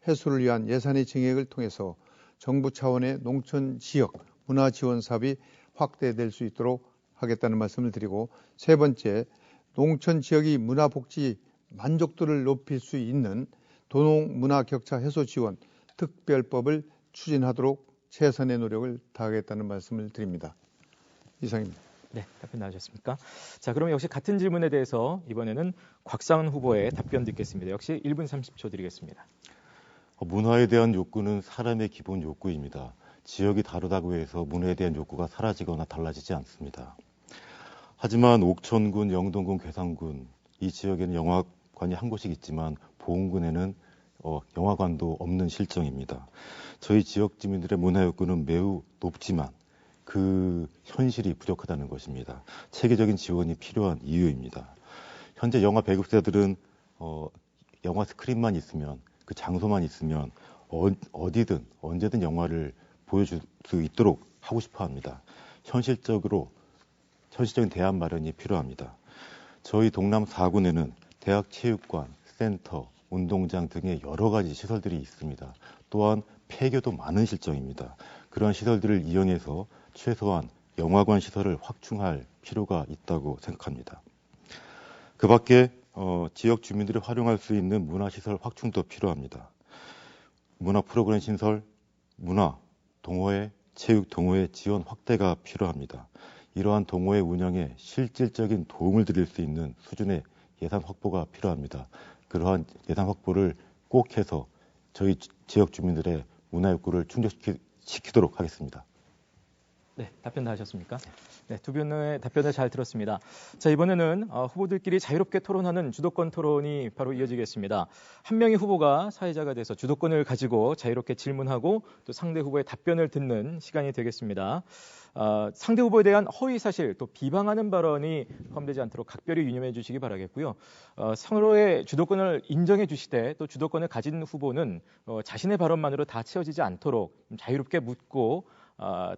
해소를 위한 예산의 증액을 통해서 정부 차원의 농촌 지역 문화 지원 사업이 확대될 수 있도록 하겠다는 말씀을 드리고, 세 번째, 농촌 지역의 문화복지 만족도를 높일 수 있는 도농 문화 격차 해소 지원 특별법을 추진하도록 최선의 노력을 다하겠다는 말씀을 드립니다. 이상입니다. 네, 답변 나오셨습니까? 자, 그럼 역시 같은 질문에 대해서 이번에는 곽상은 후보의 답변 듣겠습니다. 역시 1분 30초 드리겠습니다. 문화에 대한 욕구는 사람의 기본 욕구입니다. 지역이 다르다고 해서 문화에 대한 욕구가 사라지거나 달라지지 않습니다. 하지만 옥천군, 영동군, 괴산군 이 지역에는 영화관이 한 곳씩 있지만 보은군에는 영화관도 없는 실정입니다. 저희 지역 주민들의 문화 욕구는 매우 높지만 그 현실이 부족하다는 것입니다. 체계적인 지원이 필요한 이유입니다. 현재 영화 배급사들은 영화 스크린만 있으면 그 장소만 있으면 어디든 언제든 영화를 보여줄 수 있도록 하고 싶어 합니다. 현실적인 대안 마련이 필요합니다. 저희 동남 4군에는 대학 체육관, 센터, 운동장 등의 여러 가지 시설들이 있습니다. 또한 폐교도 많은 실정입니다. 그러한 시설들을 이용해서 최소한 영화관 시설을 확충할 필요가 있다고 생각합니다. 그 밖에 지역 주민들이 활용할 수 있는 문화시설 확충도 필요합니다. 문화 프로그램 신설, 문화, 동호회, 체육 동호회 지원 확대가 필요합니다. 이러한 동호회 운영에 실질적인 도움을 드릴 수 있는 수준의 예산 확보가 필요합니다. 그러한 예산 확보를 꼭 해서 저희 지역 주민들의 문화 욕구를 충족시키도록 하겠습니다. 네, 답변 다 하셨습니까? 네, 두 분의 답변을 잘 들었습니다. 자, 이번에는 후보들끼리 자유롭게 토론하는 주도권 토론이 바로 이어지겠습니다. 한 명의 후보가 사회자가 돼서 주도권을 가지고 자유롭게 질문하고 또 상대 후보의 답변을 듣는 시간이 되겠습니다. 상대 후보에 대한 허위 사실 또 비방하는 발언이 포함되지 않도록 각별히 유념해 주시기 바라겠고요. 서로의 주도권을 인정해 주시되 또 주도권을 가진 후보는 자신의 발언만으로 다 채워지지 않도록 자유롭게 묻고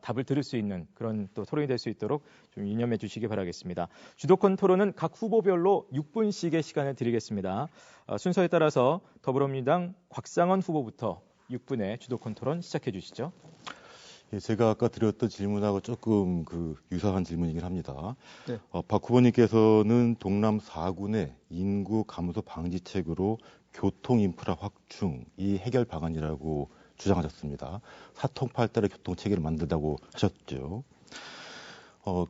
답을 들을 수 있는 그런 또 토론이 될 수 있도록 좀 유념해 주시기 바라겠습니다. 주도권 토론은 각 후보별로 6분씩의 시간을 드리겠습니다. 순서에 따라서 더불어민주당 곽상원 후보부터 6분의 주도권 토론 시작해 주시죠. 예, 제가 아까 드렸던 질문하고 조금 유사한 질문이긴 합니다. 네. 박 후보님께서는 동남 4군의 인구 감소 방지책으로 교통 인프라 확충 이 해결 방안이라고 주장하셨습니다. 사통팔달의 교통 체계를 만들다고 하셨죠.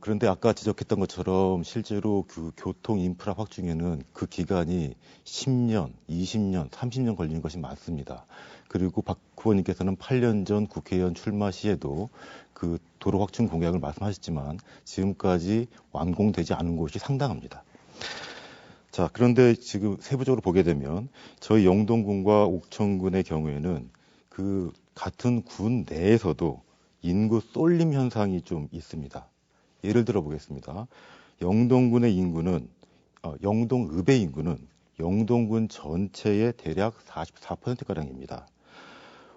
그런데 아까 지적했던 것처럼 실제로 그 교통 인프라 확충에는 그 기간이 10년, 20년, 30년 걸리는 것이 많습니다. 그리고 박 후보님께서는 8년 전 국회의원 출마 시에도 그 도로 확충 공약을 말씀하셨지만 지금까지 완공되지 않은 곳이 상당합니다. 자, 그런데 지금 세부적으로 보게 되면 저희 영동군과 옥천군의 경우에는 그 같은 군 내에서도 인구 쏠림 현상이 좀 있습니다. 예를 들어 보겠습니다. 영동군의 인구는 영동읍의 인구는 영동군 전체의 대략 44%가량입니다.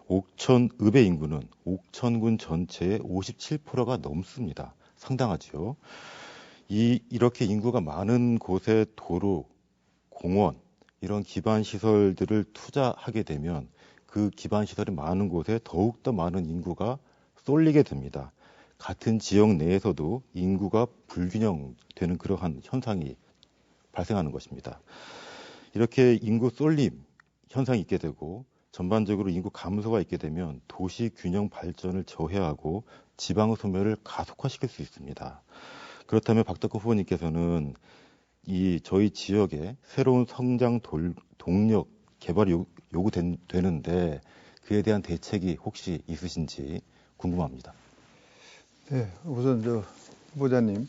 옥천읍의 인구는 옥천군 전체의 57%가 넘습니다. 상당하죠. 이렇게 인구가 많은 곳에 도로, 공원 이런 기반 시설들을 투자하게 되면 그 기반 시설이 많은 곳에 더욱더 많은 인구가 쏠리게 됩니다. 같은 지역 내에서도 인구가 불균형되는 그러한 현상이 발생하는 것입니다. 이렇게 인구 쏠림 현상이 있게 되고 전반적으로 인구 감소가 있게 되면 도시 균형 발전을 저해하고 지방 소멸을 가속화시킬 수 있습니다. 그렇다면 박덕흠 후보님께서는 저희 지역에 새로운 성장 동력 개발이 요구되는데 그에 대한 대책이 혹시 있으신지 궁금합니다. 네, 우선 후보자님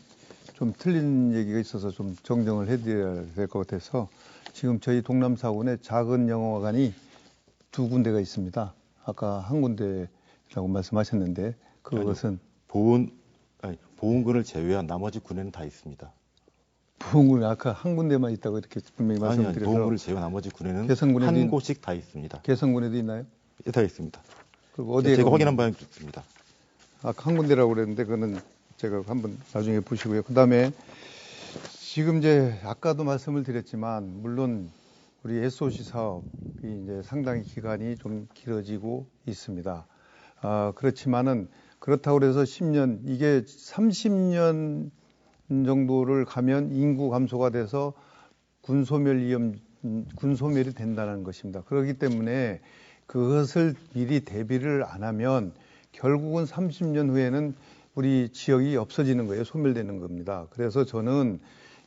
좀 틀린 얘기가 있어서 좀 정정을 해드려야 될 것 같아서 지금 저희 동남 4군에 작은 영화관이 2군데가 있습니다. 아까 한 군데라고 말씀하셨는데 그것은 보훈군을 제외한 나머지 군에는 다 있습니다. 보훈군에 아까 한 군데만 있다고 이렇게 분명히 말씀드려서 보훈군을 제외한 나머지 군에는 개성군에도 한 곳씩 다 있습니다. 개성군에도 있나요? 예, 다 있습니다. 그리고 어디에 제가 확인한 바는 그렇습니다. 아까 한 군데라고 그랬는데 그거는 제가 한번 나중에 보시고요. 그다음에 지금 이제 아까도 말씀을 드렸지만 물론 우리 SOC 사업이 이제 상당히 기간이 좀 길어지고 있습니다. 그렇지만은 그렇다고 해서 10년 이게 30년 정도를 가면 인구 감소가 돼서 군소멸이 된다는 것입니다. 그렇기 때문에 그것을 미리 대비를 안 하면 결국은 30년 후에는 우리 지역이 없어지는 거예요. 소멸되는 겁니다. 그래서 저는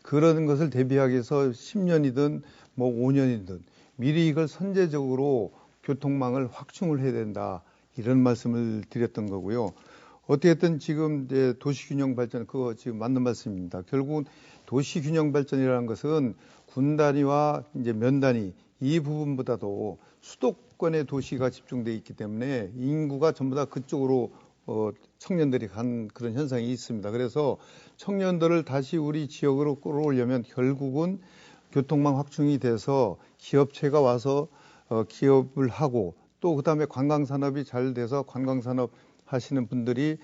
그런 것을 대비하기 위해서 10년이든 뭐 5년이든 미리 이걸 선제적으로 교통망을 확충을 해야 된다. 이런 말씀을 드렸던 거고요. 어떻게든 지금 이제 도시균형 발전 그거 지금 맞는 말씀입니다. 결국은 도시균형 발전이라는 것은 군 단위와 이제 면 단위 이 부분보다도 수도권의 도시가 집중돼 있기 때문에 인구가 전부 다 그쪽으로 청년들이 간 그런 현상이 있습니다. 그래서 청년들을 다시 우리 지역으로 끌어오려면 결국은 교통망 확충이 돼서 기업체가 와서 기업을 하고 또 그다음에 관광산업이 잘 돼서 관광산업 하시는 분들이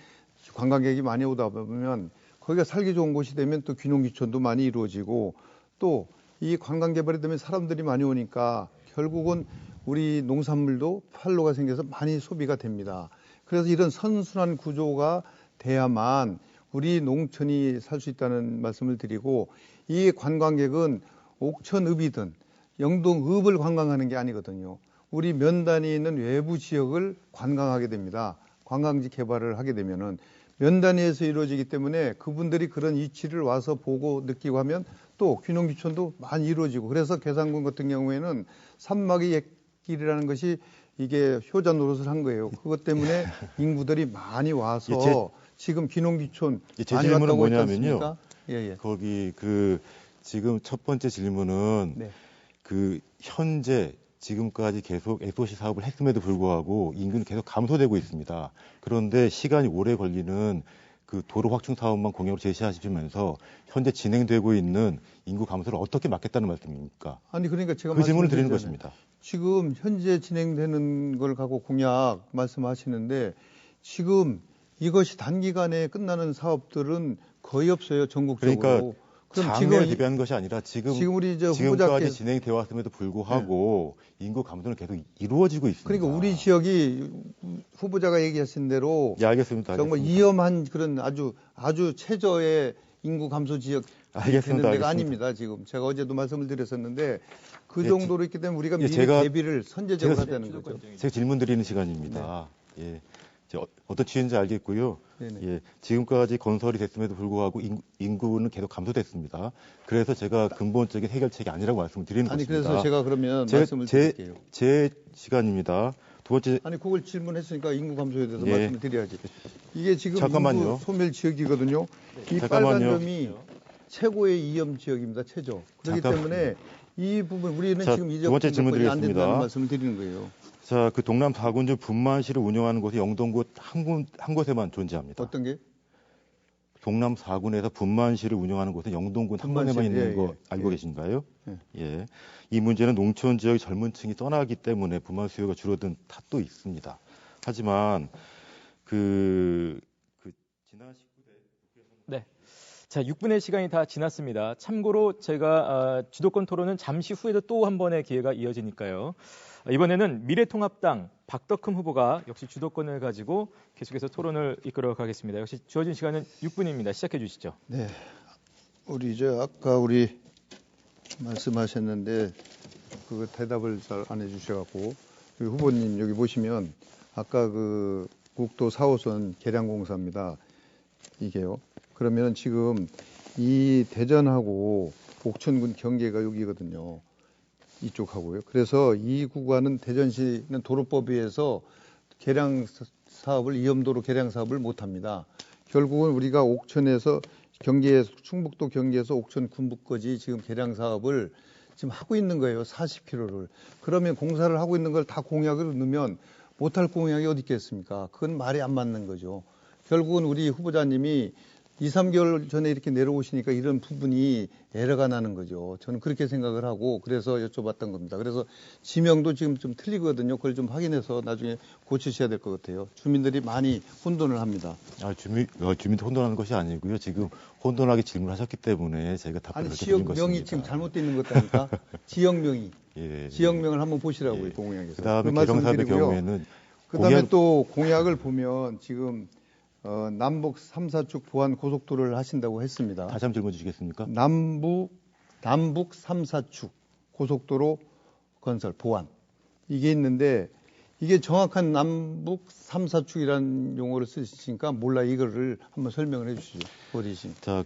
관광객이 많이 오다 보면 거기가 살기 좋은 곳이 되면 또 귀농귀촌도 많이 이루어지고 또 이 관광 개발이 되면 사람들이 많이 오니까 결국은 우리 농산물도 팔로가 생겨서 많이 소비가 됩니다. 그래서 이런 선순환 구조가 돼야만 우리 농촌이 살 수 있다는 말씀을 드리고 이 관광객은 옥천읍이든 영동읍을 관광하는 게 아니거든요. 우리 면 단위에 있는 외부 지역을 관광하게 됩니다. 관광지 개발을 하게 되면은 면 단위에서 이루어지기 때문에 그분들이 그런 이치를 와서 보고 느끼고 하면 또 귀농귀촌도 많이 이루어지고 그래서 괴산군 같은 경우에는 산막이 옛길이라는 것이 이게 효자 노릇을 한 거예요. 그것 때문에 인구들이 많이 와서 지금 귀농귀촌 제 많이 질문은 왔다고 했지 뭐냐면요. 않습니까? 예, 예. 거기 지금 첫 번째 질문은 네. 현재 지금까지 계속 SOC 사업을 했음에도 불구하고 인구는 계속 감소되고 있습니다. 그런데 시간이 오래 걸리는 그 도로 확충 사업만 공약으로 제시하시면서 현재 진행되고 있는 인구 감소를 어떻게 막겠다는 말씀입니까? 아니 그러니까 제가 그 질문을 드리는 말씀드리잖아요. 것입니다. 지금 현재 진행되는 걸 갖고 공약 말씀하시는데 지금 이것이 단기간에 끝나는 사업들은 거의 없어요, 전국적으로. 그러니까 그럼 장래를 대비하는 것이 아니라 지금 우리 저 지금까지 후보자께 진행되어 왔음에도 불구하고 인구 감소는 계속 이루어지고 있습니다. 그러니까 우리 지역이 후보자가 얘기하신 대로 예, 알겠습니다. 정말 알겠습니다. 위험한 그런 아주 최저의 인구 감소 지역 알겠습니다. 되는 데가 알겠습니다. 아닙니다. 지금 제가 어제도 말씀을 드렸었는데 그 예, 정도로 있기 때문에 우리가 예, 미리 제가- 대비를 선제적으로 제가- 해야 되는 거죠. 제가 질문 드리는 시간입니다. 예. 어떤 취지인지 알겠고요. 네네. 예, 지금까지 건설이 됐음에도 불구하고 인구는 계속 감소됐습니다. 그래서 제가 근본적인 해결책이 아니라고 말씀을 드리는 아니 것입니다. 그래서 제가 그러면 말씀을 드릴게요. 제 시간입니다. 두 번째, 아니 그걸 질문했으니까 인구 감소에 대해서 예. 말씀을 드려야지. 이게 지금 잠깐만요. 인구 소멸 지역이거든요. 이 잠깐만요. 빨간 점이 최고의 위험 지역입니다. 최저. 그렇기 때문에 이 부분 우리는 자, 지금 이 두 번째 지역 질문 분석이 안 드리겠습니다. 된다는 말씀을 드리는 거예요. 자, 동남 4군주 분만시를 운영하는 곳이 영동군 한 곳에만 존재합니다. 어떤 게? 동남 4군에서 분만시를 운영하는 곳은 영동군 한 곳에만 분만시, 있는 예, 거 예, 알고 예. 계신가요? 예. 예. 이 문제는 농촌 지역의 젊은 층이 떠나기 때문에 분만 수요가 줄어든 탓도 있습니다. 하지만 지난 19대 네. 자, 6분의 시간이 다 지났습니다. 참고로 제가 주도권 토론은 잠시 후에도 또 한 번의 기회가 이어지니까요. 이번에는 미래통합당 박덕흠 후보가 역시 주도권을 가지고 계속해서 토론을 이끌어 가겠습니다. 역시 주어진 시간은 6분입니다. 시작해 주시죠. 네. 아까 말씀하셨는데 그 대답을 잘 안 해주셔갖고 후보님 여기 보시면 아까 국도 4호선 계량공사입니다. 이게요. 그러면 지금 이 대전하고 옥천군 경계가 여기거든요. 이쪽하고요. 그래서 이 구간은 대전시는 도로법에 의해서 이염도로 계량 사업을 못 합니다. 결국은 우리가 옥천에서 충북도 경계에서 옥천 군부까지 지금 계량 사업을 지금 하고 있는 거예요. 40km를. 그러면 공사를 하고 있는 걸 다 공약으로 넣으면 못할 공약이 어디 있겠습니까? 그건 말이 안 맞는 거죠. 결국은 우리 후보자님이 2, 3개월 전에 이렇게 내려오시니까 이런 부분이 에러가 나는 거죠. 저는 그렇게 생각을 하고 그래서 여쭤봤던 겁니다. 그래서 지명도 지금 좀 틀리거든요. 그걸 좀 확인해서 나중에 고치셔야 될 것 같아요. 주민들이 많이 혼돈을 합니다. 주민도 혼돈하는 것이 아니고요. 지금 혼돈하게 질문하셨기 때문에 저희가 답변을 아니 이렇게 드린 것입니다. 지역명이 지금 잘못되어 있는 것다니까. 지역명이. 예, 지역명을 한번 보시라고요. 예. 공약에서. 그다음에 그 말씀을 계정사업의 드리고요. 경우에는 그다음에 또 공약을 보면 지금 남북 3, 4축 보완 고속도로를 하신다고 했습니다. 다시 한번 질문 주시겠습니까? 남북 3, 4축 고속도로 건설 보완 이게 있는데 이게 정확한 남북 3, 4축이라는 용어를 쓰시니까 몰라 이거를 한번 설명을 해주시죠. 어디신? 자,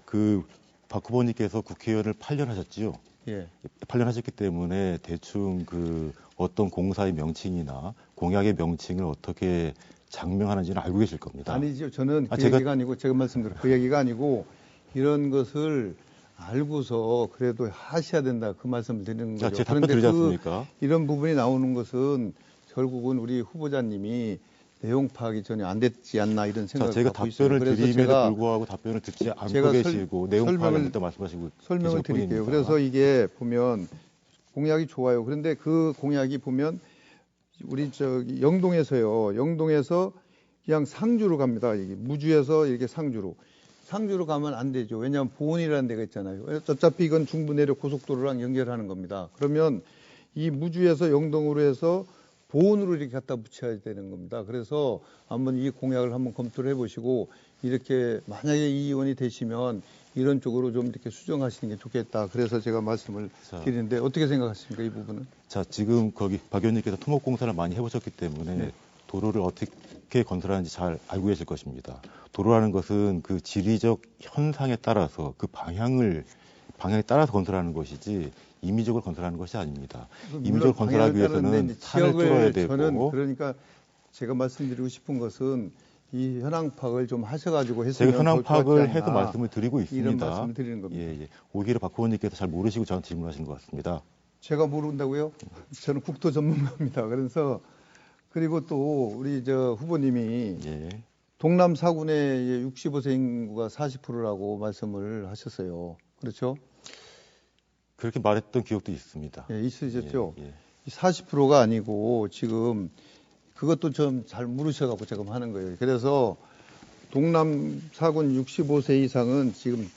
박 후보님께서 국회의원을 8년 하셨지요. 예. 8년 하셨기 때문에 대충 어떤 공사의 명칭이나 공약의 명칭을 어떻게 장명하는지는 알고 계실 겁니다. 아니죠. 저는 그 제가- 얘기가 아니고 제가 말씀드린 그 얘기가 아니고 이런 것을 알고서 그래도 하셔야 된다 그 말씀을 드리는 자, 거죠. 제가 답변 드리지 않습니까? 이런 부분이 나오는 것은 결국은 우리 후보자님이 내용 파악이 전혀 안 됐지 않나 이런 자, 생각을 제가 갖고 있어요. 답변을 그래서 드림에도 제가 불구하고 답변을 듣지 않고 제가 계시고 내용 파악을 설명을- 일단 말씀하시고 설명을 계실 드릴게요. 뿐입니다. 그래서 이게 보면 공약이 좋아요. 그런데 그 공약이 보면 우리 영동에서요. 영동에서 그냥 상주로 갑니다. 이게 무주에서 이렇게 상주로 가면 안 되죠. 왜냐하면 보은이라는 데가 있잖아요. 어차피 이건 중부내륙 고속도로랑 연결하는 겁니다. 그러면 이 무주에서 영동으로 해서 보은으로 이렇게 갖다 붙여야 되는 겁니다. 그래서 한번 이 공약을 한번 검토를 해보시고 이렇게 만약에 이 의원이 되시면 이런 쪽으로 좀 이렇게 수정하시는 게 좋겠다. 그래서 제가 말씀을 자. 드리는데 어떻게 생각하십니까? 이 부분은? 자, 지금 박 의원님께서 토목공사를 많이 해보셨기 때문에 네. 도로를 어떻게 건설하는지 잘 알고 계실 것입니다. 도로라는 것은 그 지리적 현상에 따라서 방향에 따라서 건설하는 것이지 임의적으로 건설하는 것이 아닙니다. 임의적으로 건설하기 위해서는 산을 뚫어야 되고. 저는 그러니까 제가 말씀드리고 싶은 것은 이 현황 파악을 좀 하셔가지고 제가 했으면 현황 더 좋았지 파악을 않나, 해서 말씀을 드리고 있습니다. 이런 말씀을 드리는 겁니다. 예, 예. 오히려 박 후보님께서 잘 모르시고 저한테 질문하시는 것 같습니다. 제가 모른다고요? 저는 국토 전문가입니다. 그래서 그리고 또 우리 저 후보님이 예. 동남 4군의 65세 인구가 40%라고 말씀을 하셨어요. 그렇죠? 그렇게 말했던 기억도 있습니다. 예, 있으셨죠? 예, 예. 40%가 아니고 지금 그것도 좀 잘 물으셔갖고 지금 하는 거예요. 그래서 동남 4군 65세 이상은 지금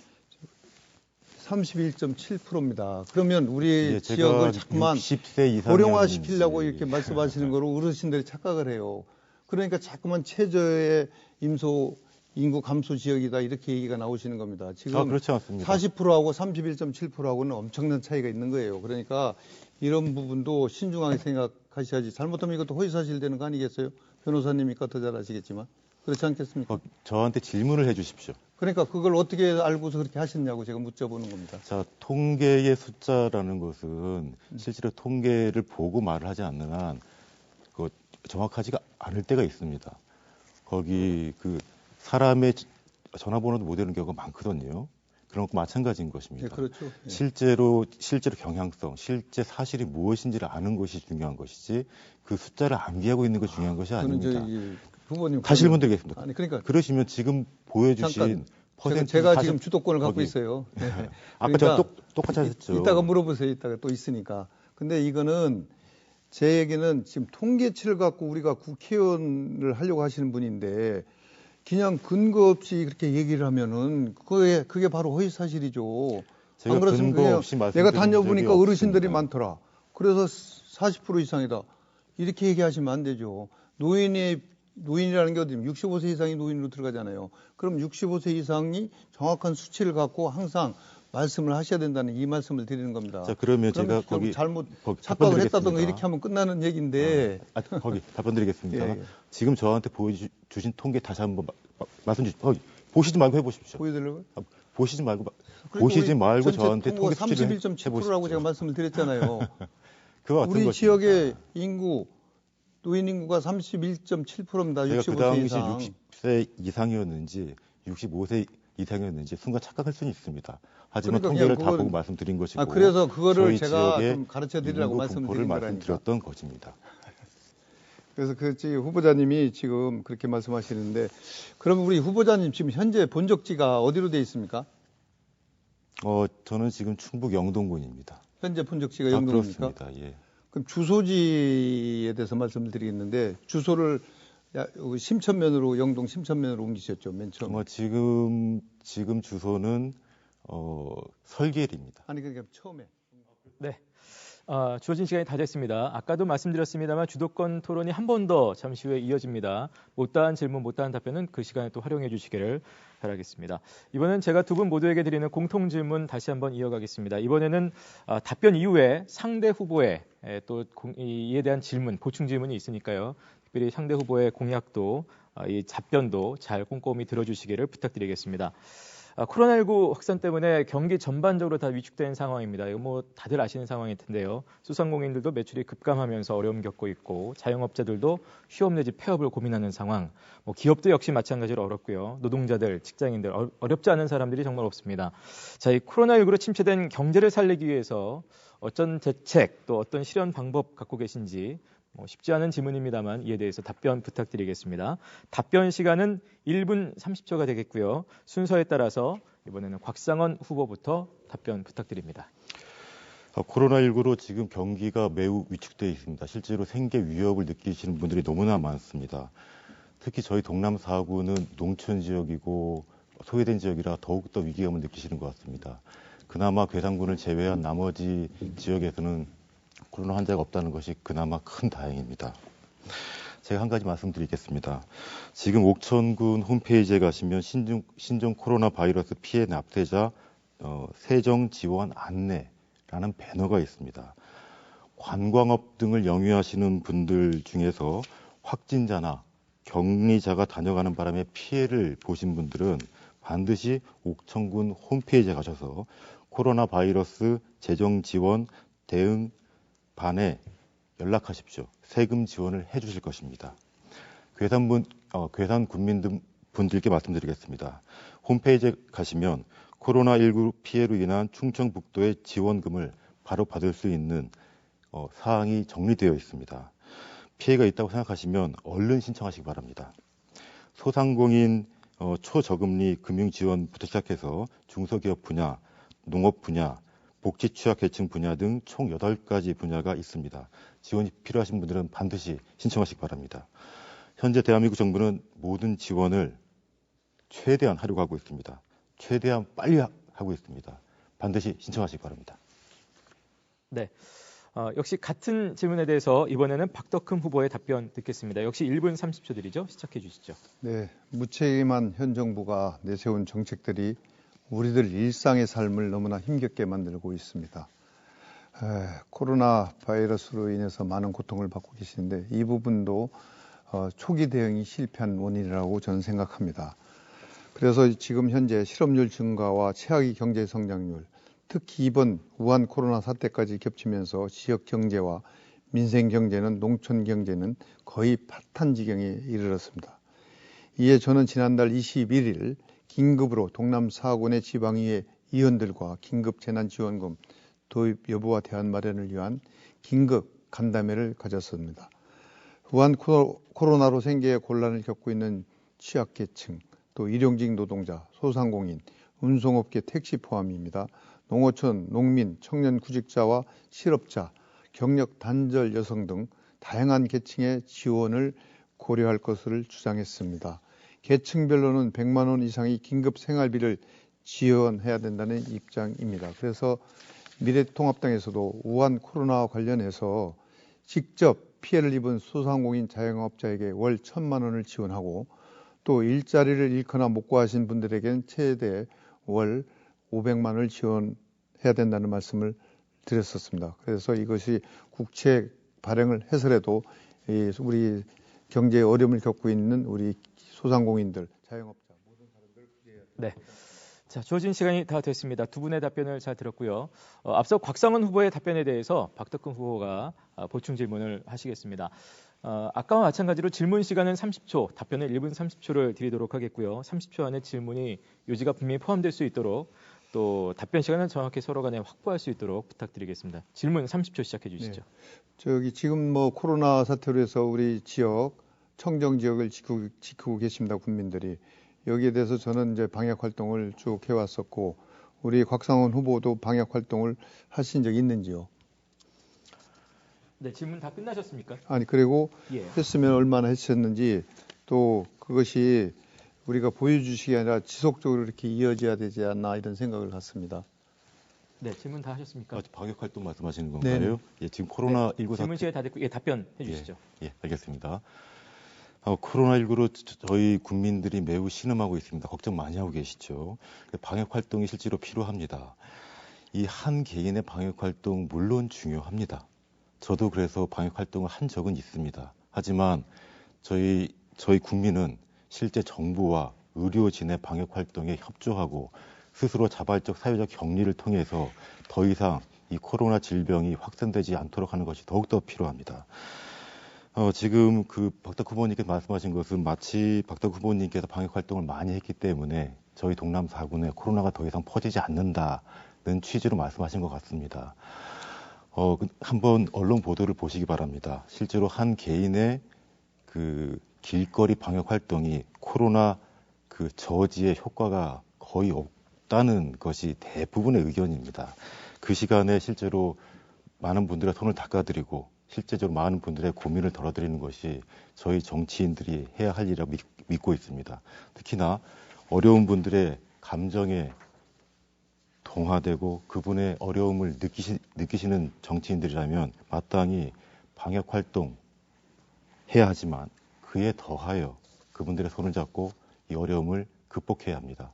31.7%입니다. 그러면 우리 예, 지역을 제가 자꾸만 60세 이상 고령화시키려고 이렇게 말씀하시는 거로 어르신들이 착각을 해요. 그러니까 자꾸만 최저의 임소 인구 감소 지역이다 이렇게 얘기가 나오시는 겁니다. 지금 그렇지 않습니다. 40%하고 31.7%하고는 엄청난 차이가 있는 거예요. 그러니까 이런 부분도 신중하게 생각하셔야지. 잘못하면 이것도 허위사실 되는 거 아니겠어요? 변호사님이니까 더 잘 아시겠지만. 그렇지 않겠습니까? 저한테 질문을 해 주십시오. 그러니까 그걸 어떻게 알고서 그렇게 하셨냐고 제가 묻어보는 겁니다. 자, 통계의 숫자라는 것은 실제로 통계를 보고 말을 하지 않는 한 정확하지가 않을 때가 있습니다. 거기 사람의 전화번호도 못 외우는 경우가 많거든요. 그런 것과 마찬가지인 것입니다. 네, 그렇죠. 예. 실제로 경향성, 실제 사실이 무엇인지를 아는 것이 중요한 것이지 그 숫자를 암기하고 있는 것이 중요한 것이 아닙니다. 후보님 다시 질문 드리겠습니다. 아니 그러니까 그러시면 지금 보여주신 잠깐, 퍼센트 제가 지금 주도권을 갖고 있어요. 네. 아까 그러니까 똑같이 하셨죠. 이따가 물어보세요. 이따가 또 있으니까. 근데 이거는 제 얘기는 지금 통계치를 갖고 우리가 국회의원을 하려고 하시는 분인데 그냥 근거 없이 그렇게 얘기를 하면은 그게 바로 허위 사실이죠. 제가 안 그렇습니까? 근거 없이 내가 다녀보니까 적이 어르신들이 없습니다. 많더라. 그래서 40% 이상이다. 이렇게 얘기하시면 안 되죠. 노인이라는 게 어디입니까? 65세 이상이 노인으로 들어가잖아요. 그럼 65세 이상이 정확한 수치를 갖고 항상 말씀을 하셔야 된다는 이 말씀을 드리는 겁니다. 자, 그러면 제가 거기 잘못 답변 착각을 드리겠습니다. 했다던가 이렇게 하면 끝나는 얘기인데 거기 답변 드리겠습니다. 예, 예. 지금 저한테 보여주신 통계 다시 한번 말씀 주십시오. 보시지 말고 해보십시오. 보여드리려고요? 보시지 말고 저한테 통계 수치를 31.7%라고 제가 말씀을 드렸잖아요. 그와 같은 우리 것입니다. 지역의 노인 인구가 31.7%입니다. 제가 65세 그 당시 이상. 60세 이상이었는지 65세 이상이었는지 순간 착각할 수는 있습니다. 하지만 그러니까 통계를 그냥 다 보고 말씀드린 것이고 그래서 그거를 저희 제가 지역의 좀 가르쳐 드리려고 인구 말씀드린 분포를 거라니까. 말씀드렸던 것입니다. 그래서 후보자님이 지금 그렇게 말씀하시는데 그럼 우리 후보자님 지금 현재 본적지가 어디로 돼 있습니까? 저는 지금 충북 영동군입니다. 현재 본적지가 영동입니까? 그렇습니다. 예. 그럼 주소지에 대해서 말씀을 드리겠는데 주소를 심천면으로 영동 심천면으로 옮기셨죠, 맨 처음. 지금 주소는 설계일입니다. 아니 그러니까 처음에. 네. 주어진 시간이 다 됐습니다. 아까도 말씀드렸습니다만 주도권 토론이 한 번 더 잠시 후에 이어집니다. 못다한 질문, 못다한 답변은 그 시간에 또 활용해 주시기를 바라겠습니다. 이번엔 제가 두 분 모두에게 드리는 공통 질문 다시 한번 이어가겠습니다. 이번에는 답변 이후에 상대 후보의 또 이에 대한 질문, 보충 질문이 있으니까요. 특별히 상대 후보의 공약도 이 답변도 잘 꼼꼼히 들어주시기를 부탁드리겠습니다. 코로나19 확산 때문에 경기 전반적으로 다 위축된 상황입니다. 이거 다들 아시는 상황일 텐데요. 소상공인들도 매출이 급감하면서 어려움 겪고 있고 자영업자들도 휴업 내지 폐업을 고민하는 상황. 기업도 역시 마찬가지로 어렵고요. 노동자들, 직장인들 어렵지 않은 사람들이 정말 없습니다. 자, 이 코로나19로 침체된 경제를 살리기 위해서 어떤 대책 또 어떤 실현 방법 갖고 계신지 쉽지 않은 질문입니다만 이에 대해서 답변 부탁드리겠습니다. 답변 시간은 1분 30초가 되겠고요. 순서에 따라서 이번에는 곽상원 후보부터 답변 부탁드립니다. 코로나19로 지금 경기가 매우 위축되어 있습니다. 실제로 생계 위협을 느끼시는 분들이 너무나 많습니다. 특히 저희 동남 4구는 농촌 지역이고 소외된 지역이라 더욱더 위기감을 느끼시는 것 같습니다. 그나마 괴산군을 제외한 나머지 지역에서는 코로나 환자가 없다는 것이 그나마 큰 다행입니다. 제가 한 가지 말씀드리겠습니다. 지금 옥천군 홈페이지에 가시면 신종 코로나 바이러스 피해 납세자 세정 지원 안내라는 배너가 있습니다. 관광업 등을 영위하시는 분들 중에서 확진자나 격리자가 다녀가는 바람에 피해를 보신 분들은 반드시 옥천군 홈페이지에 가셔서 코로나 바이러스 재정 지원 대응 반에 연락하십시오. 세금 지원을 해주실 것입니다. 괴산 군민분들께 말씀드리겠습니다. 홈페이지에 가시면 코로나19 피해로 인한 충청북도의 지원금을 바로 받을 수 있는 사항이 정리되어 있습니다. 피해가 있다고 생각하시면 얼른 신청하시기 바랍니다. 소상공인 초저금리 금융지원부터 시작해서 중소기업 분야, 농업 분야, 복지 취약계층 분야 등 총 8가지 분야가 있습니다. 지원이 필요하신 분들은 반드시 신청하시기 바랍니다. 현재 대한민국 정부는 모든 지원을 최대한 하려고 하고 있습니다. 최대한 빨리 하고 있습니다. 반드시 신청하시기 바랍니다. 네. 역시 같은 질문에 대해서 이번에는 박덕흠 후보의 답변 듣겠습니다. 역시 1분 30초 드리죠. 시작해 주시죠. 네, 무책임한 현 정부가 내세운 정책들이 우리들 일상의 삶을 너무나 힘겹게 만들고 있습니다. 코로나 바이러스로 인해서 많은 고통을 받고 계시는데 이 부분도 초기 대응이 실패한 원인이라고 저는 생각합니다. 그래서 지금 현재 실업률 증가와 최악의 경제 성장률, 특히 이번 우한 코로나 사태까지 겹치면서 지역 경제와 민생 경제는 농촌 경제는 거의 파탄 지경에 이르렀습니다. 이에 저는 지난달 21일 긴급으로 동남 4군의 지방의회 의원들과 긴급 재난지원금 도입 여부와 대안 마련을 위한 긴급 간담회를 가졌습니다. 우한 코로나로 생계에 곤란을 겪고 있는 취약계층, 또 일용직 노동자, 소상공인, 운송업계 택시 포함입니다. 농어촌, 농민, 청년 구직자와 실업자, 경력 단절 여성 등 다양한 계층의 지원을 고려할 것을 주장했습니다. 계층별로는 100만 원 이상의 긴급 생활비를 지원해야 된다는 입장입니다. 그래서 미래통합당에서도 우한 코로나와 관련해서 직접 피해를 입은 소상공인 자영업자에게 월 1,000만 원을 지원하고 또 일자리를 잃거나 못 구하신 분들에게는 최대 월 500만 원을 지원해야 된다는 말씀을 드렸었습니다. 그래서 이것이 국채 발행을 해서라도 우리 경제에 어려움을 겪고 있는 우리 소상공인들, 자영업자 모든 사람들 그게 네. 자, 주어진 시간이 다 됐습니다. 두 분의 답변을 잘 들었고요. 앞서 곽상원 후보의 답변에 대해서 박덕흠 후보가 보충 질문을 하시겠습니다. 아까와 마찬가지로 질문 시간은 30초, 답변은 1분 30초를 드리도록 하겠고요. 30초 안에 질문이 요지가 분명히 포함될 수 있도록 또 답변 시간은 정확히 서로 간에 확보할 수 있도록 부탁드리겠습니다. 질문 30초 시작해 주시죠. 네. 지금 코로나 사태로 해서 우리 지역 청정 지역을 지키고 계십니다, 국민들이. 여기에 대해서 저는 이제 방역 활동을 쭉 해왔었고 우리 곽상원 후보도 방역 활동을 하신 적이 있는지요? 네, 질문 다 끝나셨습니까? 아니 그리고 예. 했으면 얼마나 했었는지 또 그것이 우리가 보여주시기 아니라 지속적으로 이렇게 이어져야 되지 않나 이런 생각을 갖습니다. 네, 질문 다 하셨습니까? 방역 활동 말씀하시는 건가요? 네. 예, 지금 코로나19 사태. 질문 시간이 다 됐고, 답변해 주시죠. 예, 알겠습니다. 코로나19로 저희 국민들이 매우 신음하고 있습니다. 걱정 많이 하고 계시죠. 방역 활동이 실제로 필요합니다. 이 한 개인의 방역 활동 물론 중요합니다. 저도 그래서 방역 활동을 한 적은 있습니다. 하지만 저희 국민은 실제 정부와 의료진의 방역 활동에 협조하고 스스로 자발적 사회적 격리를 통해서 더 이상 이 코로나 질병이 확산되지 않도록 하는 것이 더욱더 필요합니다. 지금 박덕 후보님께서 말씀하신 것은 마치 박덕 후보님께서 방역 활동을 많이 했기 때문에 저희 동남 4군에 코로나가 더 이상 퍼지지 않는다는 취지로 말씀하신 것 같습니다. 한번 언론 보도를 보시기 바랍니다. 실제로 한 개인의 길거리 방역 활동이 코로나 저지의 효과가 거의 없다는 것이 대부분의 의견입니다. 그 시간에 실제로 많은 분들의 손을 닦아드리고 실제적으로 많은 분들의 고민을 덜어드리는 것이 저희 정치인들이 해야 할 일이라고 믿고 있습니다. 특히나 어려운 분들의 감정에 동화되고 그분의 어려움을 느끼시는 정치인들이라면 마땅히 방역 활동 해야 하지만 그에 더하여 그분들의 손을 잡고 이 어려움을 극복해야 합니다.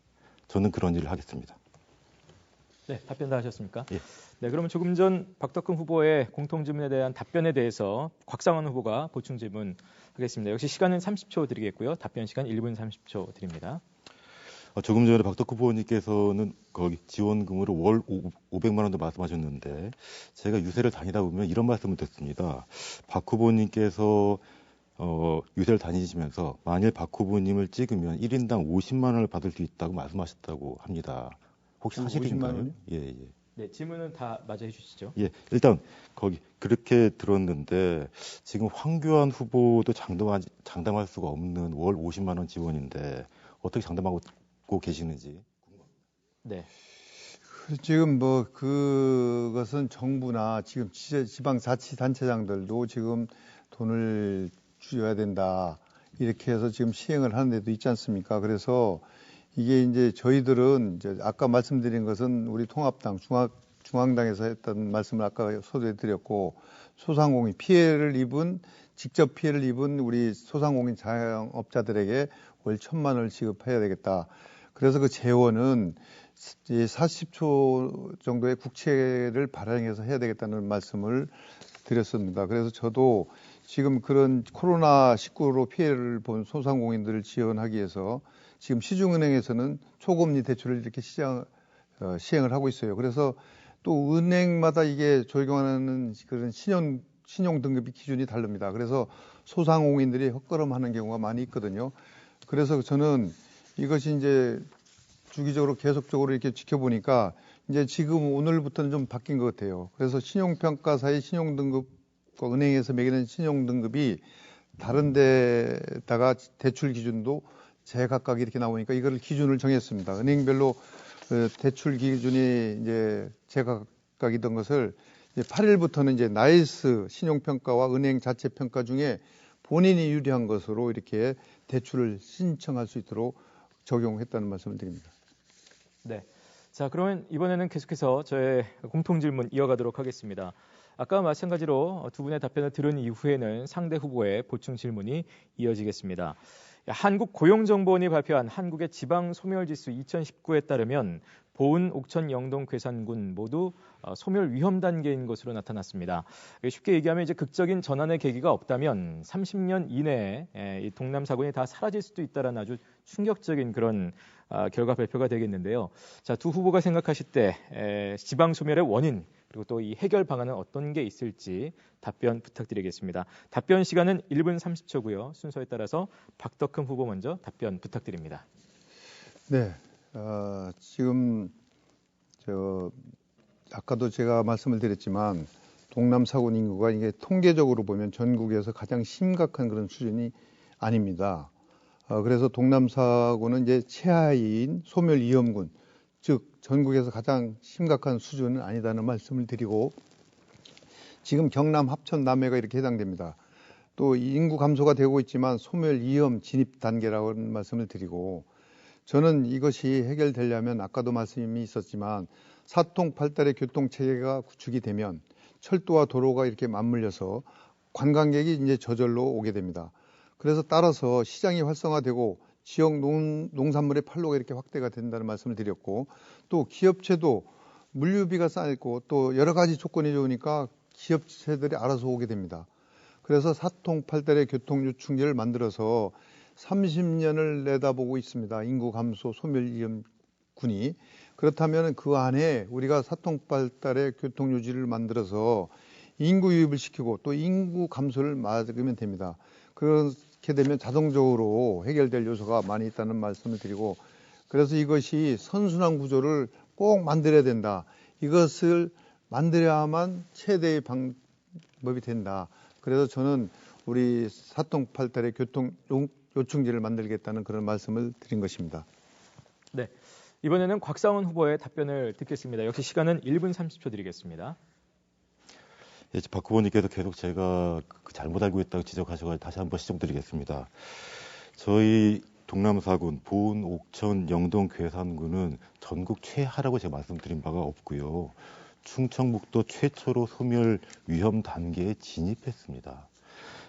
저는 그런 일을 하겠습니다. 네, 답변 다 하셨습니까? 예. 네, 그러면 조금 전 박덕흠 후보의 공통질문에 대한 답변에 대해서 곽상원 후보가 보충 질문 하겠습니다. 역시 시간은 30초 드리겠고요. 답변 시간 1분 30초 드립니다. 조금 전에 박덕흠 후보님께서는 거기 지원금으로 월 500만 원도 말씀하셨는데 제가 유세를 다니다 보면 이런 말씀을 듣습니다. 박 후보님께서 유세를 다니시면서 만일 박 후보님을 찍으면 1인당 50만 원을 받을 수 있다고 말씀하셨다고 합니다. 혹시 사실인가요? 50만 원이요? 예, 예. 네, 질문은 다 맞아 주시죠. 예, 일단 거기 그렇게 들었는데 지금 황교안 후보도 장담할 수가 없는 월 50만 원 지원인데 어떻게 장담하고 계시는지. 네. 지금 뭐 그것은 정부나 지금 지방자치단체장들도 지금 돈을 주어야 된다 이렇게 해서 지금 시행을 하는 데도 있지 않습니까? 그래서 이게 이제 저희들은 이제 아까 말씀드린 것은 우리 통합당 중앙당에서 했던 말씀을 아까 소개해 드렸고, 소상공인 직접 피해를 입은 우리 소상공인 자영업자들에게 월 1,000만 원을 지급해야 되겠다. 그래서 그 재원은 40조 정도의 국채를 발행해서 해야 되겠다는 말씀을 드렸습니다. 그래서 저도 지금 그런 코로나19로 피해를 본 소상공인들을 지원하기 위해서 지금 시중은행에서는 초금리 대출을 이렇게 시행을 하고 있어요. 그래서 또 은행마다 이게 적용하는 그런 신용 등급이 기준이 다릅니다. 그래서 소상공인들이 헛걸음하는 경우가 많이 있거든요. 그래서 저는 이것이 이제 주기적으로 계속적으로 이렇게 지켜보니까 이제 지금 오늘부터는 좀 바뀐 것 같아요. 그래서 신용평가사의 신용등급과 은행에서 매기는 신용등급이 다른 데다가 대출 기준도 제각각 이렇게 나오니까 이거를 기준을 정했습니다. 은행별로 대출 기준이 이제 제각각이던 것을 이제 8일부터는 이제 나이스 신용평가와 은행 자체 평가 중에 본인이 유리한 것으로 이렇게 대출을 신청할 수 있도록 적용했다는 말씀을 드립니다. 네. 자, 그러면 이번에는 계속해서 저의 공통 질문 이어가도록 하겠습니다. 아까 마찬가지로 두 분의 답변을 들은 이후에는 상대 후보의 보충 질문이 이어지겠습니다. 한국고용정보원이 발표한 한국의 지방소멸지수 2019에 따르면 보은, 옥천, 영동, 괴산군 모두 소멸 위험 단계인 것으로 나타났습니다. 쉽게 얘기하면 이제 극적인 전환의 계기가 없다면 30년 이내에 이 동남 사군이 다 사라질 수도 있다라는 아주 충격적인 그런 결과 발표가 되겠는데요. 자, 두 후보가 생각하실 때 지방 소멸의 원인 그리고 또 이 해결 방안은 어떤 게 있을지 답변 부탁드리겠습니다. 답변 시간은 1분 30초고요. 순서에 따라서 박덕흠 후보 먼저 답변 부탁드립니다. 네, 지금 아까도 제가 말씀을 드렸지만 동남 사군 인구가 이게 통계적으로 보면 전국에서 가장 심각한 그런 수준이 아닙니다. 그래서 동남 사군은 이제 최하위인 소멸 위험군, 즉 전국에서 가장 심각한 수준은 아니다는 말씀을 드리고, 지금 경남, 합천, 남해가 이렇게 해당됩니다. 또 인구 감소가 되고 있지만 소멸 위험 진입 단계라는 말씀을 드리고, 저는 이것이 해결되려면 아까도 말씀이 있었지만 사통팔달의 교통체계가 구축이 되면 철도와 도로가 이렇게 맞물려서 관광객이 이제 저절로 오게 됩니다. 그래서 따라서 시장이 활성화되고 지역 농산물의 판로가 이렇게 확대가 된다는 말씀을 드렸고, 또 기업체도 물류비가 쌓이고 또 여러 가지 조건이 좋으니까 기업체들이 알아서 오게 됩니다. 그래서 사통팔달의 교통유충지를 만들어서 30년을 내다보고 있습니다. 인구 감소 소멸위험군이. 그렇다면 그 안에 우리가 사통팔달의 교통유지를 만들어서 인구 유입을 시키고 또 인구 감소를 막으면 됩니다. 그렇게 되면 자동적으로 해결될 요소가 많이 있다는 말씀을 드리고, 그래서 이것이 선순환 구조를 꼭 만들어야 된다. 이것을 만들어야만 최대의 방법이 된다. 그래서 저는 우리 사통팔달의 교통요충지를 만들겠다는 그런 말씀을 드린 것입니다. 네, 이번에는 곽상원 후보의 답변을 듣겠습니다. 역시 시간은 1분 30초 드리겠습니다. 예, 박 후보님께서 계속 제가 잘못 알고 있다고 지적하셔서 다시 한번 시정드리겠습니다. 저희 동남사군, 보은, 옥천, 영동, 괴산군은 전국 최하라고 제가 말씀드린 바가 없고요. 충청북도 최초로 소멸 위험 단계에 진입했습니다.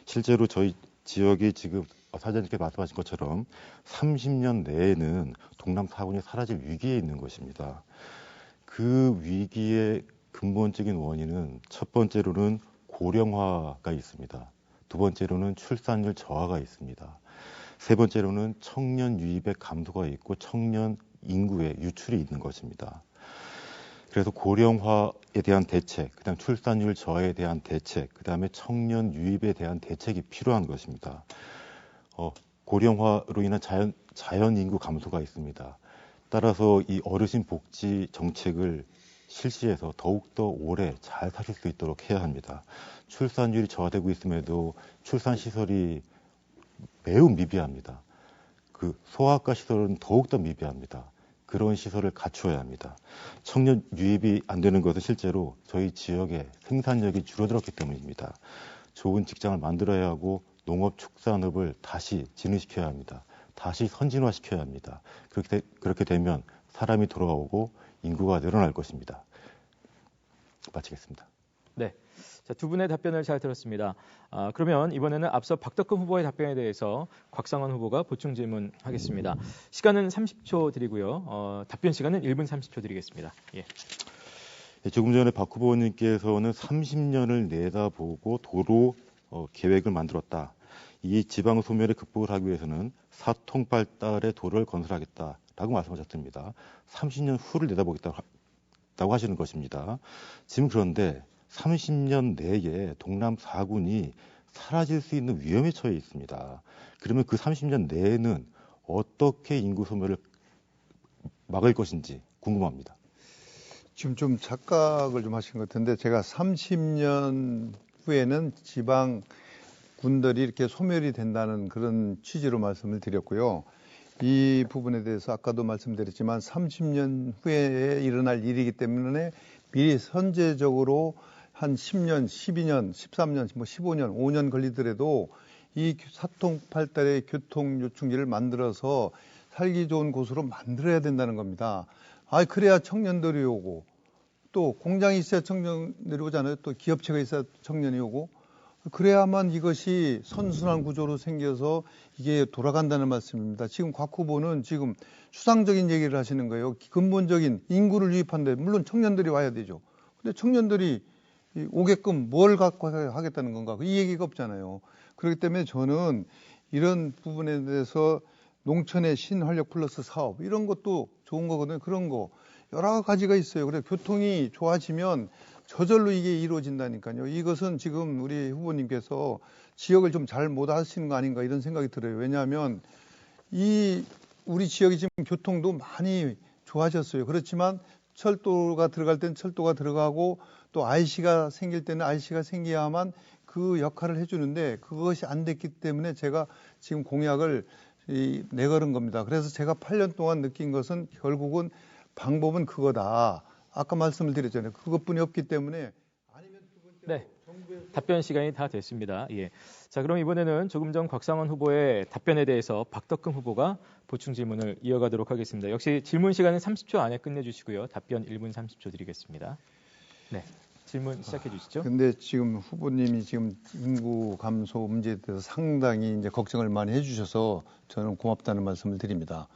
실제로 저희 지역이 지금 사장님께서 말씀하신 것처럼 30년 내에는 동남사군이 사라질 위기에 있는 것입니다. 그 위기의 근본적인 원인은 첫 번째로는 고령화가 있습니다. 두 번째로는 출산율 저하가 있습니다. 세 번째로는 청년 유입의 감소가 있고 청년 인구의 유출이 있는 것입니다. 그래서 고령화에 대한 대책, 그다음 출산율 저하에 대한 대책, 그다음에 청년 유입에 대한 대책이 필요한 것입니다. 고령화로 인한 자연 인구 감소가 있습니다. 따라서 이 어르신 복지 정책을 실시해서 더욱더 오래 잘 사실 수 있도록 해야 합니다. 출산율이 저하되고 있음에도 출산 시설이 매우 미비합니다. 그 소아과 시설은 더욱더 미비합니다. 그런 시설을 갖추어야 합니다. 청년 유입이 안 되는 것은 실제로 저희 지역의 생산력이 줄어들었기 때문입니다. 좋은 직장을 만들어야 하고 농업 축산업을 다시 진흥시켜야 합니다. 다시 선진화시켜야 합니다. 그렇게 되면 사람이 돌아오고 인구가 늘어날 것입니다. 마치겠습니다. 네. 자, 두 분의 답변을 잘 들었습니다. 그러면 이번에는 앞서 박덕흠 후보의 답변에 대해서 곽상원 후보가 보충 질문하겠습니다. 시간은 30초 드리고요. 답변 시간은 1분 30초 드리겠습니다. 예. 조금 전에 박 후보님께서는 30년을 내다보고 도로 계획을 만들었다. 이 지방 소멸을 극복을 하기 위해서는 사통팔달의 도로를 건설하겠다라고 말씀하셨습니다. 30년 후를 내다보겠다고 하시는 것입니다. 지금 그런데 30년 내에 동남 4군이 사라질 수 있는 위험에 처해 있습니다. 그러면 그 30년 내에는 어떻게 인구 소멸을 막을 것인지 궁금합니다. 지금 좀 착각을 좀 하신 것 같은데 제가 30년 후에는 지방 군들이 이렇게 소멸이 된다는 그런 취지로 말씀을 드렸고요. 이 부분에 대해서 아까도 말씀드렸지만 30년 후에 일어날 일이기 때문에 미리 선제적으로 한 10년, 12년, 13년, 15년, 5년 걸리더라도 이 사통팔달의 교통 요충지를 만들어서 살기 좋은 곳으로 만들어야 된다는 겁니다. 그래야 청년들이 오고 또 공장이 있어야 청년들이 오잖아요. 또 기업체가 있어야 청년이 오고 그래야만 이것이 선순환 구조로 생겨서 이게 돌아간다는 말씀입니다. 지금 곽 후보는 지금 추상적인 얘기를 하시는 거예요. 근본적인 인구를 유입하는데 물론 청년들이 와야 되죠. 근데 청년들이 오게끔 뭘 갖고 하겠다는 건가? 이 얘기가 없잖아요. 그렇기 때문에 저는 이런 부분에 대해서 농촌의 신활력 플러스 사업 이런 것도 좋은 거거든요. 그런 거 여러 가지가 있어요. 그래서 교통이 좋아지면 저절로 이게 이루어진다니까요. 이것은 지금 우리 후보님께서 지역을 좀 잘 못 하시는 거 아닌가 이런 생각이 들어요. 왜냐하면 우리 지역이 지금 교통도 많이 좋아졌어요. 그렇지만 철도가 들어갈 땐 철도가 들어가고 또 IC가 생길 때는 IC가 생겨야만 그 역할을 해주는데 그것이 안 됐기 때문에 제가 지금 공약을 내걸은 겁니다. 그래서 제가 8년 동안 느낀 것은 결국은 방법은 그거다. 아까 말씀을 드렸잖아요. 그것뿐이 없기 때문에 아니면 두 번째로 네. 답변 시간이 다 됐습니다. 예. 자, 그럼 이번에는 조금 전 곽상원 후보의 답변에 대해서 박덕흠 후보가 보충 질문을 이어가도록 하겠습니다. 역시 질문 시간은 30초 안에 끝내주시고요. 답변 1분 30초 드리겠습니다. 네. 질문 시작해 주시죠. 근데 지금 후보님이 지금 인구 감소 문제에 대해서 상당히 이제 걱정을 많이 해주셔서 저는 고맙다는 말씀을 드립니다.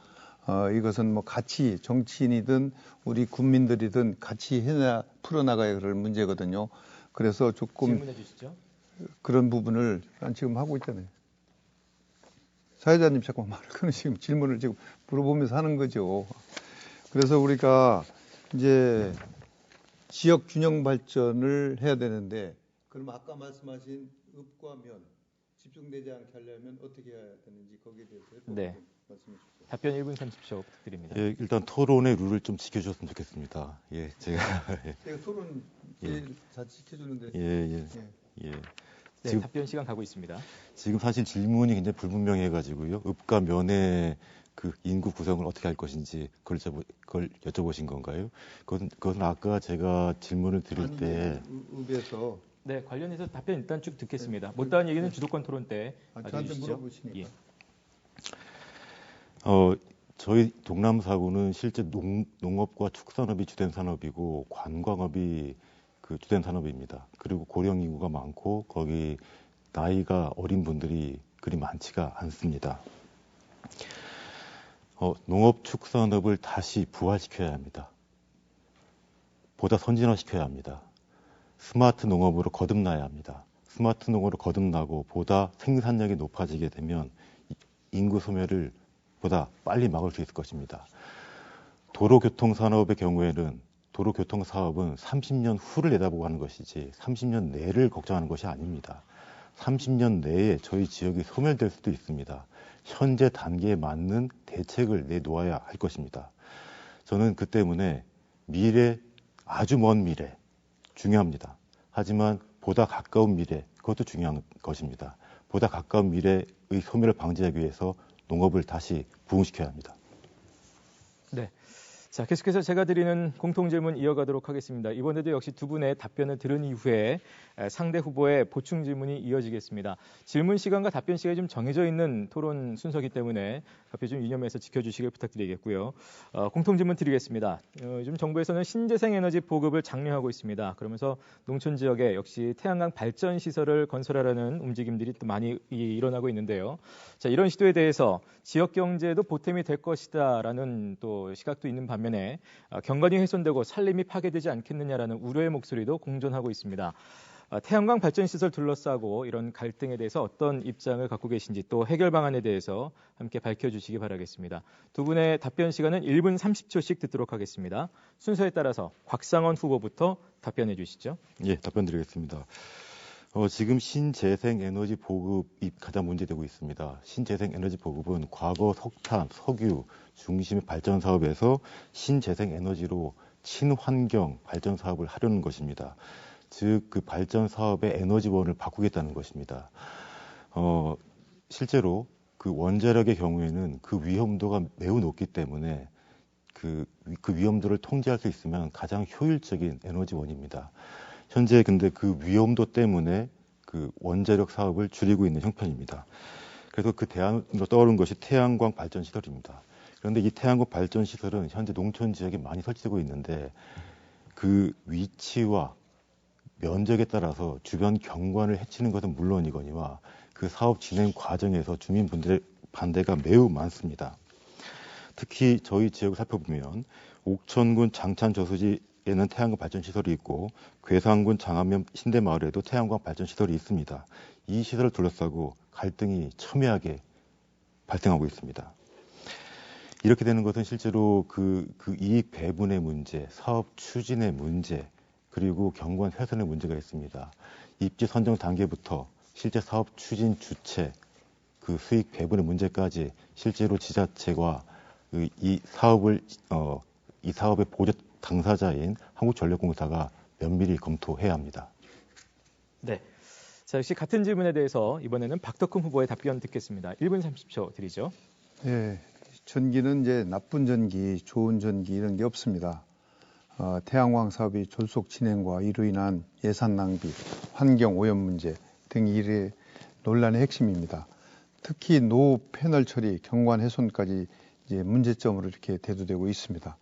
이것은 뭐 같이 정치인이든 우리 국민들이든 같이 풀어나가야 할 문제거든요. 그래서 조금 질문해 주시죠. 그런 부분을 지금 하고 있잖아요. 사회자님 자꾸 말을 끊으시고 질문을 지금 물어보면서 하는 거죠. 그래서 우리가 이제 지역 균형 발전을 해야 되는데 그럼 아까 말씀하신 읍과 면 집중되지 않게 하려면 어떻게 해야 되는지 거기에 대해서 네. 말씀해 주세요. 답변 1분 30초 부탁드립니다. 예, 일단 토론의 룰을 좀 지켜주셨으면 좋겠습니다. 예, 제가 토론 잘 지켜주는데. 예. 네, 지금 답변 시간 가고 있습니다. 지금 사실 질문이 굉장히 불분명해가지고요. 읍과 면의 그 인구 구성을 어떻게 할 것인지 그걸 여쭤보신 건가요? 그것은 아까 제가 질문을 드릴 때 읍에서 네, 관련해서 답변 일단 쭉 듣겠습니다. 못다한 얘기는 주도권 토론 때 저한테 해주시죠. 물어보시니까. 예. 저희 동남 4구는 실제 농업과 축산업이 주된 산업이고 관광업이 그 주된 산업입니다. 그리고 고령 인구가 많고 거기 나이가 어린 분들이 그리 많지가 않습니다. 농업 축산업을 다시 부활시켜야 합니다. 보다 선진화시켜야 합니다. 스마트 농업으로 거듭나야 합니다. 스마트 농업으로 거듭나고 보다 생산력이 높아지게 되면 인구 소멸을 보다 빨리 막을 수 있을 것입니다. 도로교통 산업의 경우에는 도로교통 사업은 30년 후를 내다보고 하는 것이지 30년 내를 걱정하는 것이 아닙니다. 30년 내에 저희 지역이 소멸될 수도 있습니다. 현재 단계에 맞는 대책을 내놓아야 할 것입니다. 저는 그 때문에 미래, 아주 먼 미래 중요합니다. 하지만 보다 가까운 미래, 그것도 중요한 것입니다. 보다 가까운 미래의 소멸을 방지하기 위해서 농업을 다시 부흥시켜야 합니다. 네. 자, 계속해서 제가 드리는 공통질문 이어가도록 하겠습니다. 이번에도 역시 두 분의 답변을 들은 이후에 상대 후보의 보충 질문이 이어지겠습니다. 질문 시간과 답변 시간이 좀 정해져 있는 토론 순서이기 때문에 앞에 좀 유념해서 지켜주시길 부탁드리겠고요. 공통질문 드리겠습니다. 요즘 정부에서는 신재생에너지 보급을 장려하고 있습니다. 그러면서 농촌 지역에 역시 태양광 발전 시설을 건설하라는 움직임들이 또 많이 일어나고 있는데요. 자, 이런 시도에 대해서 지역 경제에도 보탬이 될 것이다라는 또 시각도 있는 반면에 경관이 훼손되고 산림이 파괴되지 않겠느냐라는 우려의 목소리도 공존하고 있습니다. 태양광 발전 시설 둘러싸고 이런 갈등에 대해서 어떤 입장을 갖고 계신지 또 해결 방안에 대해서 함께 밝혀주시기 바라겠습니다. 두 분의 답변 시간은 1분 30초씩 듣도록 하겠습니다. 순서에 따라서 곽상원 후보부터 답변해 주시죠. 예, 답변 드리겠습니다. 지금 신재생 에너지 보급이 가장 문제되고 있습니다. 신재생 에너지 보급은 과거 석탄, 석유 중심의 발전 사업에서 신재생 에너지로 친환경 발전 사업을 하려는 것입니다. 즉, 그 발전 사업의 에너지원을 바꾸겠다는 것입니다. 실제로 그 원자력의 경우에는 그 위험도가 매우 높기 때문에 그 위험도를 통제할 수 있으면 가장 효율적인 에너지원입니다. 현재 근데 그 위험도 때문에 그 원자력 사업을 줄이고 있는 형편입니다. 그래서 그 대안으로 떠오른 것이 태양광 발전 시설입니다. 그런데 이 태양광 발전 시설은 현재 농촌 지역에 많이 설치되고 있는데 그 위치와 면적에 따라서 주변 경관을 해치는 것은 물론이거니와 그 사업 진행 과정에서 주민분들의 반대가 매우 많습니다. 특히 저희 지역을 살펴보면 옥천군 장찬 저수지에는 태양광 발전 시설이 있고 괴산군 장안면 신대마을에도 태양광 발전 시설이 있습니다. 이 시설을 둘러싸고 갈등이 첨예하게 발생하고 있습니다. 이렇게 되는 것은 실제로 그 이익 배분의 문제, 사업 추진의 문제, 그리고 경관 훼손의 문제가 있습니다. 입지 선정 단계부터 실제 사업 추진 주체, 그 수익 배분의 문제까지 실제로 지자체와 이 사업의 보조 당사자인 한국전력공사가 면밀히 검토해야 합니다. 네. 자, 역시 같은 질문에 대해서 이번에는 박덕흠 후보의 답변 듣겠습니다. 1분 30초 드리죠. 예, 전기는 이제 나쁜 전기, 좋은 전기 이런 게 없습니다. 태양광 사업이 졸속 진행과 이로 인한 예산 낭비, 환경 오염 문제 등이 이 논란의 핵심입니다. 특히 노후 패널 처리, 경관 훼손까지 이제 문제점으로 이렇게 대두되고 있습니다.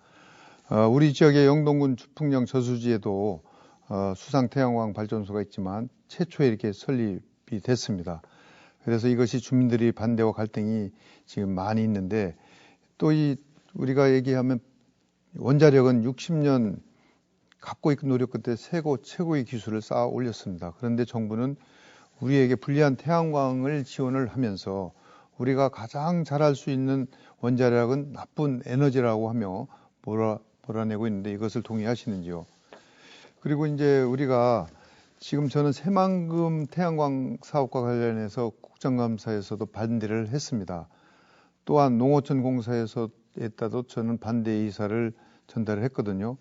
우리 지역의 영동군 주풍령 저수지에도 수상 태양광 발전소가 있지만 최초에 이렇게 설립이 됐습니다. 그래서 이것이 주민들이 반대와 갈등이 지금 많이 있는데 또 우리가 얘기하면 원자력은 60년 갖고 있는 노력 끝에 최고의 기술을 쌓아 올렸습니다. 그런데 정부는 우리에게 불리한 태양광을 지원을 하면서 우리가 가장 잘할 수 있는 원자력은 나쁜 에너지라고 하며 몰아내고 있는데 이것을 동의하시는지요? 그리고 이제 우리가 지금 저는 새만금 태양광 사업과 관련해서 국정감사에서도 반대를 했습니다. 또한 농어촌 공사에서도 저는 반대 의사를 전달을 했거든요.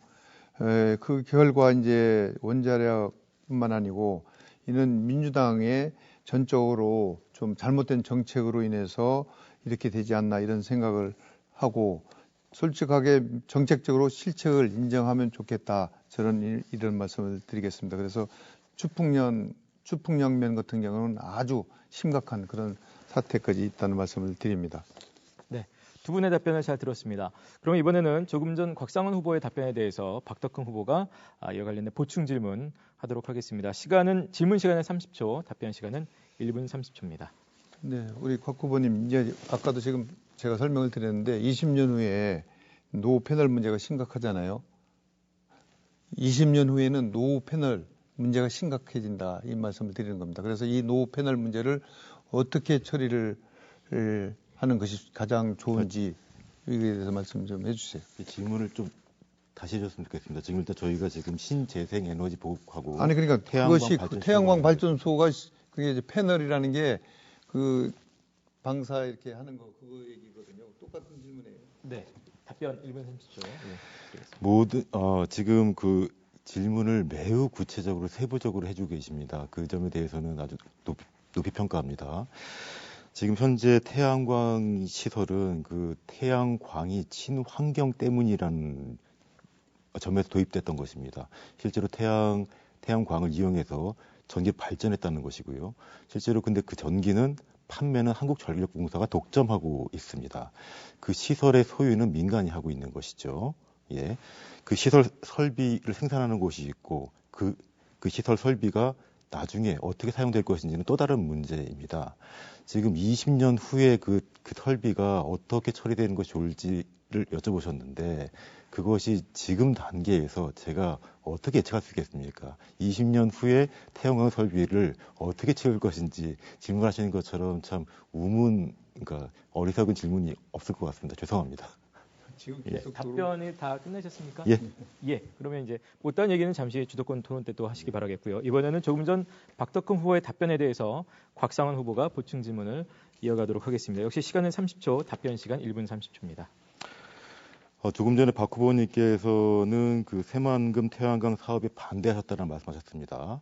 그 결과 이제 원자력뿐만 아니고 이는 민주당의 전적으로 좀 잘못된 정책으로 인해서 이렇게 되지 않나 이런 생각을 하고 솔직하게 정책적으로 실책을 인정하면 좋겠다 저는 이런 말씀을 드리겠습니다. 그래서 추풍령면 같은 경우는 아주 심각한 그런 사태까지 있다는 말씀을 드립니다. 네, 두 분의 답변을 잘 들었습니다. 그럼 이번에는 조금 전 곽상원 후보의 답변에 대해서 박덕흠 후보가 이와 관련된 보충 질문 하도록 하겠습니다. 질문 시간은 30초, 답변 시간은 1분 30초입니다. 네, 우리 곽 후보님 이제 아까도 지금 제가 설명을 드렸는데 20년 후에 노후 패널 문제가 심각하잖아요. 20년 후에는 노후 패널 문제가 심각해진다 이 말씀을 드리는 겁니다. 그래서 이 노후 패널 문제를 어떻게 처리를 하는 것이 가장 좋은지 여기에 대해서 말씀 좀 해주세요. 이 질문을 좀 다시 해줬으면 좋겠습니다. 지금 일단 저희가 지금 신재생 에너지 보급하고 아니 그러니까 그것이 발전소가 태양광 발전소가 그게 이제 패널이라는 게 그 방사 이렇게 하는 거 그거 얘기거든요. 똑같은 질문이에요. 네, 답변 1분 30초. 네, 모든 지금 그 질문을 매우 구체적으로 세부적으로 해주고 계십니다. 그 점에 대해서는 아주 높이 평가합니다. 지금 현재 태양광 시설은 그 태양광이 친환경 때문이라는 점에서 도입됐던 것입니다. 실제로 태양광을 이용해서 전기를 발전했다는 것이고요. 실제로 근데 그 전기는 판매는 한국전력공사가 독점하고 있습니다. 그 시설의 소유는 민간이 하고 있는 것이죠. 예. 그 시설 설비를 생산하는 곳이 있고 그 시설 설비가 나중에 어떻게 사용될 것인지는 또 다른 문제입니다. 지금 20년 후에 그 설비가 어떻게 처리되는 것이 좋을지를 여쭤보셨는데 그것이 지금 단계에서 제가 어떻게 예측할 수 있겠습니까? 20년 후에 태양광 설비를 어떻게 채울 것인지 질문하시는 것처럼 참 그러니까 어리석은 질문이 없을 것 같습니다. 죄송합니다. 지금 답변이 다 끝내셨습니까? 예. 예. 그러면 이제 못다한 얘기는 잠시 주도권 토론 때 또 하시기 바라겠고요. 이번에는 조금 전 박덕흠 후보의 답변에 대해서 곽상원 후보가 보충 질문을 이어가도록 하겠습니다. 역시 시간은 30초, 답변 시간 1분 30초입니다. 조금 전에 박 후보님께서는 그 새만금 태양광 사업에 반대하셨다는 말씀하셨습니다.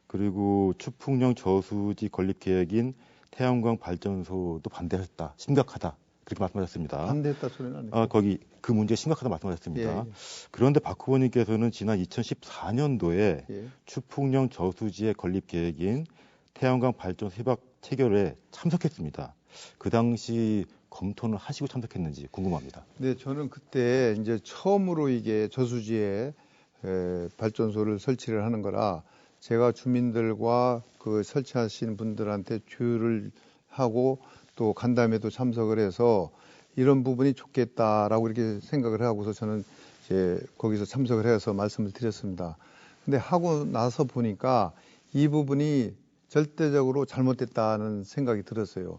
그리고 추풍령 저수지 건립 계획인 태양광 발전소도 반대하셨다. 심각하다. 그렇게 말씀하셨습니다. 반대했다 소리는 아니고. 거기 그 문제 심각하다 말씀하셨습니다. 예. 그런데 박 후보님께서는 지난 2014년도에 예. 추풍령 저수지의 건립 계획인 태양광 발전소 협약 체결에 참석했습니다. 그 당시 검토는 하시고 참석했는지 궁금합니다. 네, 저는 그때 이제 처음으로 이게 저수지에 발전소를 설치를 하는 거라 제가 주민들과 그 설치하신 분들한테 조율을 하고 또 간담회도 참석을 해서 이런 부분이 좋겠다라고 이렇게 생각을 하고서 저는 이제 거기서 참석을 해서 말씀을 드렸습니다. 근데 하고 나서 보니까 이 부분이 절대적으로 잘못됐다는 생각이 들었어요.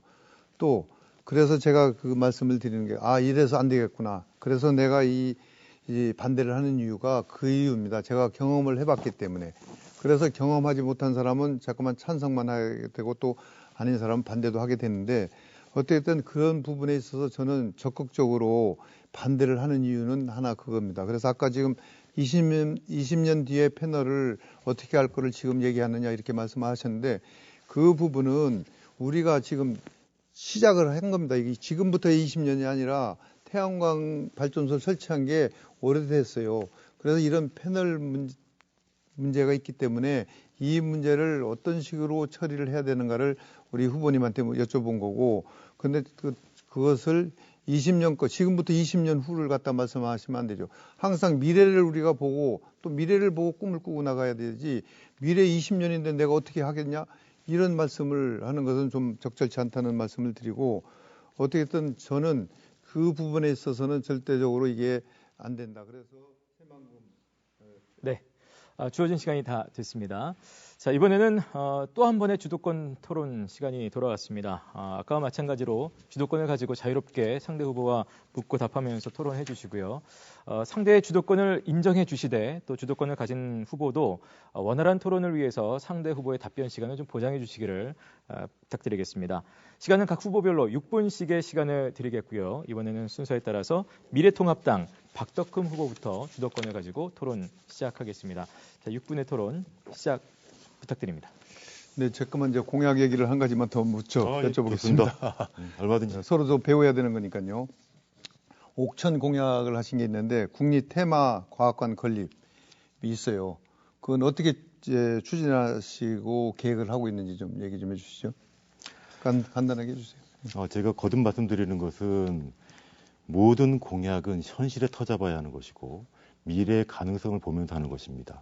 또 그래서 제가 그 말씀을 드리는 게 이래서 안 되겠구나. 그래서 내가 이 반대를 하는 이유가 그 이유입니다. 제가 경험을 해봤기 때문에. 그래서 경험하지 못한 사람은 자꾸만 찬성만 하게 되고 또 아닌 사람은 반대도 하게 되는데 어쨌든 그런 부분에 있어서 저는 적극적으로 반대를 하는 이유는 하나 그겁니다. 그래서 아까 지금 20년 뒤에 패널을 어떻게 할 거를 지금 얘기하느냐 이렇게 말씀하셨는데 그 부분은 우리가 지금 시작을 한 겁니다. 이게 지금부터 20년이 아니라 태양광 발전소를 설치한 게 오래됐어요. 그래서 이런 패널 문제가 있기 때문에 이 문제를 어떤 식으로 처리를 해야 되는가를 우리 후보님한테 여쭤본 거고, 근데 그것을 20년 거, 지금부터 20년 후를 갖다 말씀하시면 안 되죠. 항상 미래를 우리가 보고 또 미래를 보고 꿈을 꾸고 나가야 되지, 미래 20년인데 내가 어떻게 하겠냐? 이런 말씀을 하는 것은 좀 적절치 않다는 말씀을 드리고, 어떻게든 저는 그 부분에 있어서는 절대적으로 이게 안 된다. 그래서 새만금. 네. 주어진 시간이 다 됐습니다. 자, 이번에는 또 한 번의 주도권 토론 시간이 돌아왔습니다. 아까와 마찬가지로 주도권을 가지고 자유롭게 상대 후보와 묻고 답하면서 토론해 주시고요. 상대의 주도권을 인정해 주시되 또 주도권을 가진 후보도 원활한 토론을 위해서 상대 후보의 답변 시간을 좀 보장해 주시기를 부탁드리겠습니다. 시간은 각 후보별로 6분씩의 시간을 드리겠고요. 이번에는 순서에 따라서 미래통합당 박덕흠 후보부터 주도권을 가지고 토론 시작하겠습니다. 자, 6분의 토론 시작 부탁드립니다. 네, 잠깐만 이제 공약 얘기를 한 가지만 더 여쭤보겠습니다. 얼마든지. 서로 좀 배워야 되는 거니까요. 옥천 공약을 하신 게 있는데 국립 테마 과학관 건립이 있어요. 그건 어떻게 추진하시고 계획을 하고 있는지 좀 얘기 좀 해주시죠. 간단하게 해주세요. 제가 거듭 말씀드리는 것은 모든 공약은 현실에 터져봐야 하는 것이고 미래의 가능성을 보면서 하는 것입니다.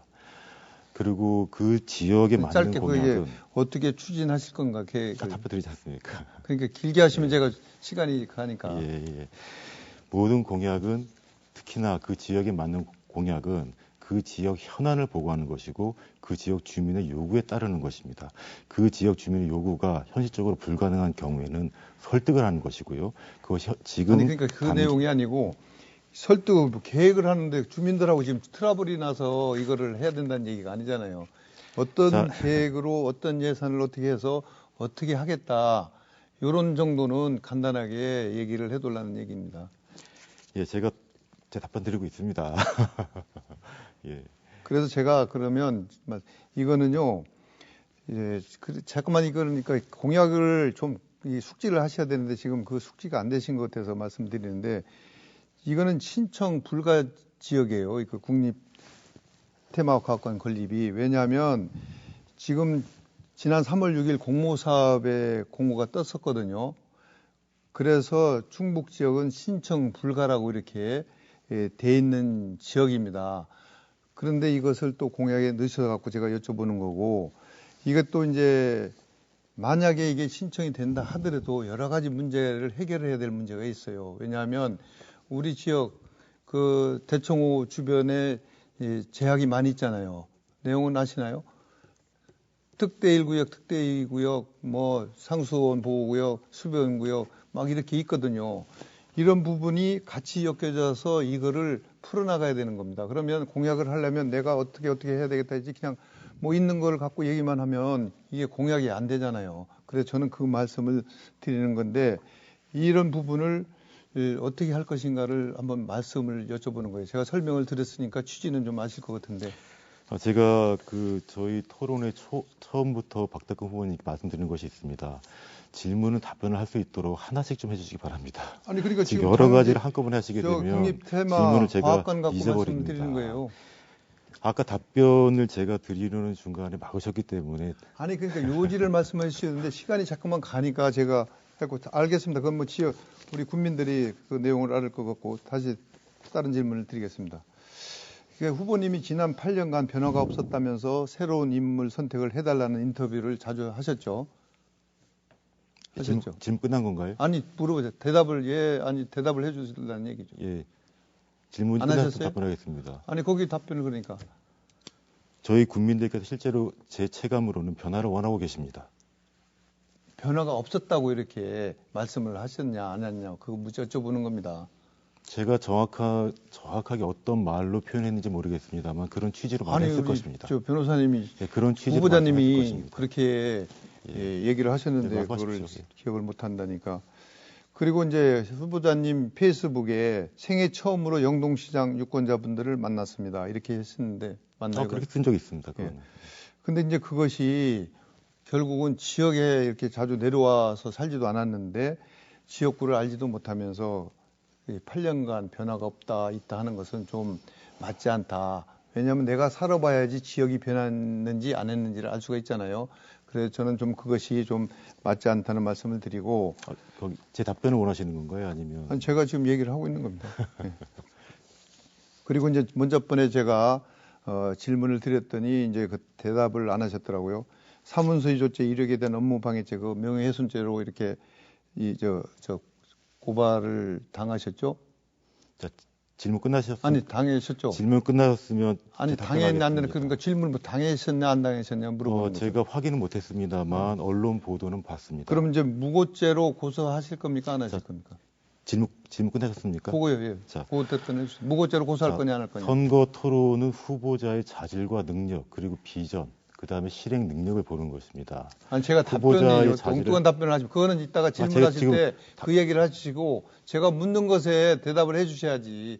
그리고 그 지역에 맞는 짧게 공약은 어떻게 추진하실 건가 계획. 답변드리지 않습니까? 그러니까 길게 하시면 제가 시간이 가니까. 예. 모든 공약은 특히나 그 지역에 맞는 공약은 그 지역 현안을 보고하는 것이고 그 지역 주민의 요구에 따르는 것입니다. 그 지역 주민의 요구가 현실적으로 불가능한 경우에는 설득을 하는 것이고요. 그것이 지금 그러니까 그 내용이 아니고 설득 계획을 하는데 주민들하고 지금 트러블이 나서 이거를 해야 된다는 얘기가 아니잖아요. 어떤 계획으로 어떤 예산을 어떻게 해서 어떻게 하겠다. 이런 정도는 간단하게 얘기를 해달라는 얘기입니다. 예, 제가 제 답변 드리고 있습니다. 예. 그래서 제가 그러면 이거는요, 자꾸만 이거니까 공약을 좀 숙지를 하셔야 되는데 지금 그 숙지가 안 되신 것 같아서 말씀드리는데 이거는 신청 불가 지역이에요. 그 국립 테마과학관 건립이. 왜냐하면 지금 지난 3월 6일 공모 사업에 공고가 떴었거든요. 그래서 충북 지역은 신청 불가라고 이렇게 돼 있는 지역입니다. 그런데 이것을 또 공약에 넣으셔서 갖고 제가 여쭤보는 거고, 이것도 이제 만약에 이게 신청이 된다 하더라도 여러 가지 문제를 해결해야 될 문제가 있어요. 왜냐하면 우리 지역 그 대청호 주변에 제약이 많이 있잖아요. 내용은 아시나요? 특대 1구역, 특대 2구역, 뭐 상수원 보호구역, 수변구역 막 이렇게 있거든요. 이런 부분이 같이 엮여져서 이거를 풀어나가야 되는 겁니다. 그러면 공약을 하려면 내가 어떻게 해야 되겠다 했지 그냥 뭐 있는 걸 갖고 얘기만 하면 이게 공약이 안 되잖아요. 그래서 저는 그 말씀을 드리는 건데 이런 부분을 어떻게 할 것인가를 한번 말씀을 여쭤보는 거예요. 제가 설명을 드렸으니까 취지는 좀 아실 것 같은데. 제가 저희 토론의 처음부터 박덕흠 후보님께 말씀드린 것이 있습니다. 질문은 답변을 할 수 있도록 하나씩 좀 해주시기 바랍니다. 아니 그러니까 지금 여러 가지를 한꺼번에 하시게 되면 국립 테마 질문을 제가 과학관 갖고 잊어버립니다. 말씀드리는 거예요. 아까 답변을 제가 드리려는 중간에 막으셨기 때문에 아니 그러니까 요지를 말씀해 주시는데 시간이 자꾸만 가니까 제가 했고 알겠습니다. 그건 뭐 지역 우리 국민들이 그 내용을 알을 것 같고 다시 다른 질문을 드리겠습니다. 후보님이 지난 8년간 변화가 없었다면서 새로운 인물 선택을 해달라는 인터뷰를 자주 하셨죠? 하셨죠? 질문 끝난 건가요? 아니 물어보세요. 대답을 해주시려는 얘기죠. 예, 질문이 안 끝나서 하셨어요? 답변하겠습니다. 아니 거기 답변을 그러니까 저희 국민들께서 실제로 제 체감으로는 변화를 원하고 계십니다. 변화가 없었다고 이렇게 말씀을 하셨냐 안 했냐 그거 여쭤보는 겁니다. 제가 정확하게 어떤 말로 표현했는지 모르겠습니다만 그런 취지로 말했을 것입니다. 저 변호사님이 네, 그런 취지로 후보자님이 그렇게 얘기를 하셨는데 네, 그거를 기억을 못 한다니까. 그리고 이제 후보자님 페이스북에 생애 처음으로 영동시장 유권자분들을 만났습니다. 이렇게 했었는데 맞나요? 그렇게 쓴 적이 있습니다. 예. 근데 이제 그것이 결국은 지역에 이렇게 자주 내려와서 살지도 않았는데 지역구를 알지도 못하면서 8년간 변화가 있다 하는 것은 좀 맞지 않다. 왜냐하면 내가 살아봐야지 지역이 변했는지 안 했는지를 알 수가 있잖아요. 그래서 저는 좀 그것이 좀 맞지 않다는 말씀을 드리고. 제 답변을 원하시는 건가요? 아니면? 아니, 제가 지금 얘기를 하고 있는 겁니다. 네. 그리고 이제 먼저번에 제가 질문을 드렸더니 이제 그 대답을 안 하셨더라고요. 사문서의 조치 이력에 대한 업무 방해죄 그 명예훼손죄로 이렇게 고발을 당하셨죠? 자, 질문 끝나셨어요? 아니, 당하셨죠? 질문 끝나셨으면 아니, 당했나 안 되나 그러니까 질문 뭐 당했었냐 안 당했었냐 물어보는 거죠. 제가 확인은 못했습니다만 언론 보도는 봤습니다. 그럼 이제 무고죄로 고소하실 겁니까 안 하실 겁니까? 질문 끝나셨습니까? 그거요. 예. 자, 그거 답변해 주세요. 무고죄로 고소할 거냐 안 할 거냐. 선거 토론은 후보자의 자질과 능력 그리고 비전 그다음에 실행 능력을 보는 것입니다. 아니 제가 답변이 엉뚱한 답변을 하시면 그거는 이따가 질문하실 때 그 얘기를 하시고 제가 묻는 것에 대답을 해주셔야지.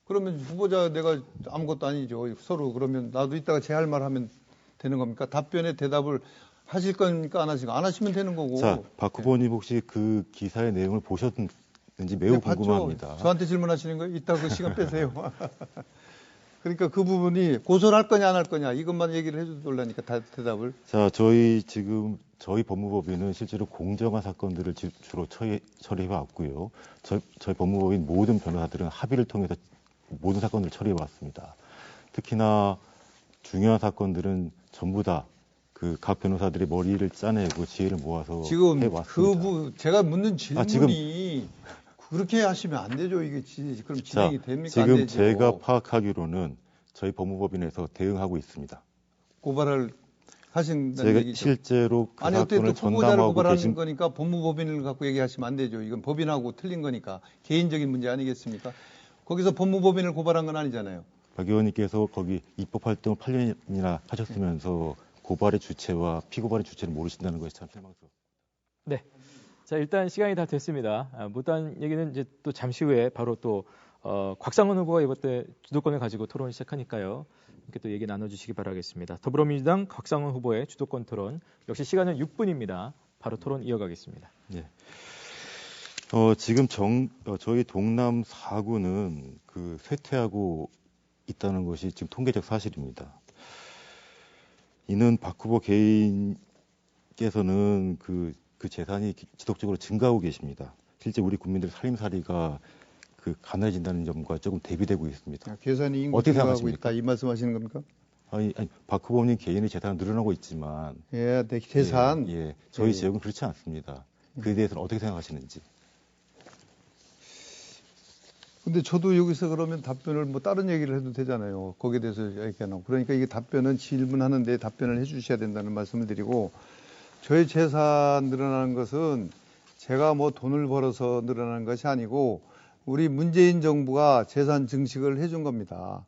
그러면 후보자 내가 아무것도 아니죠. 서로 그러면 나도 이따가 제 할 말 하면 되는 겁니까? 답변에 대답을 하실 겁니까 안 하시고 안 하시면 되는 거고. 자, 박 후보님 혹시 그 기사의 내용을 보셨는지 매우 궁금합니다. 봤죠? 저한테 질문하시는 거예요? 이따 그 시간 빼세요. 그러니까 그 부분이 고소를 할 거냐 안 할 거냐 이것만 얘기를 해주려니까 대답을. 자, 저희 법무법인은 실제로 공정한 사건들을 주로 처리해 왔고요. 저희 법무법인 모든 변호사들은 합의를 통해서 모든 사건들을 처리해 왔습니다. 특히나 중요한 사건들은 전부 다 그 각 변호사들이 머리를 짜내고 지혜를 모아서 지금 해왔습니다. 제가 묻는 질문이 그렇게 하시면 안 되죠. 이게 그럼 진행이 됩니까? 지금 안 되죠. 제가 파악하기로는 저희 법무법인에서 대응하고 있습니다. 고발을 하신다는 제가 얘기죠. 실제로 그 아니 어떻게 또 사건을 후보자를 전담하고 고발하는 계신 거니까 법무법인을 갖고 얘기하시면 안 되죠. 이건 법인하고 틀린 거니까 개인적인 문제 아니겠습니까? 거기서 법무법인을 고발한 건 아니잖아요. 박 의원님께서 거기 입법 활동을 8년이나 하셨으면서 고발의 주체와 피고발의 주체를 모르신다는 것이 참 실망스럽습니다. 네. 자, 일단 시간이 다 됐습니다. 못한 얘기는 이제 또 잠시 후에 바로 또 곽상원 후보가 이번 때 주도권을 가지고 토론을 시작하니까요. 이렇게 또 얘기 나눠주시기 바라겠습니다. 더불어민주당 곽상원 후보의 주도권 토론. 역시 시간은 6분입니다. 바로 토론 이어가겠습니다. 네. 지금 저희 동남 4구는 쇠퇴하고 있다는 것이 지금 통계적 사실입니다. 이는 박 후보 개인께서는 그 재산이 지속적으로 증가하고 계십니다. 실제 우리 국민들 살림살이가 가난해진다는 점과 조금 대비되고 있습니다. 계산이 인구 증가하고 있다 이 말씀하시는 겁니까? 아니, 박 후보님 개인의 재산은 늘어나고 있지만 예, 내 재산 저희 지역은 그렇지 않습니다. 그에 대해서는 어떻게 생각하시는지? 근데 저도 여기서 그러면 답변을 뭐 다른 얘기를 해도 되잖아요. 거기에 대해서 얘기하고. 그러니까 이게 답변은 질문하는데 답변을 해 주셔야 된다는 말씀을 드리고, 저의 재산 늘어나는 것은 제가 뭐 돈을 벌어서 늘어나는 것이 아니고 우리 문재인 정부가 재산 증식을 해준 겁니다.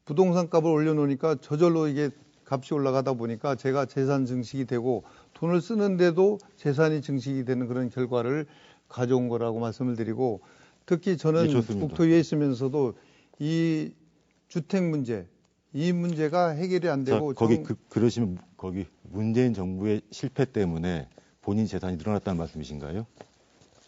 부동산 값을 올려놓으니까 저절로 이게 값이 올라가다 보니까 제가 재산 증식이 되고 돈을 쓰는데도 재산이 증식이 되는 그런 결과를 가져온 거라고 말씀을 드리고, 특히 저는 국토위에 있으면서도 이 주택 문제, 이 문제가 해결이 안 되고. 자, 그러시면 거기 문재인 정부의 실패 때문에 본인 재산이 늘어났다는 말씀이신가요?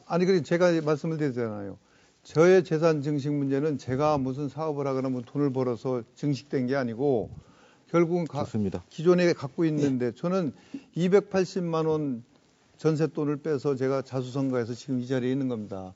아니, 그래 제가 말씀을 드리잖아요. 저의 재산 증식 문제는 제가 무슨 사업을 하거나 뭐 돈을 벌어서 증식된 게 아니고 결국은 기존에 갖고 있는데 저는 280만 원 전세돈을 빼서 제가 자수성가해서 지금 이 자리에 있는 겁니다.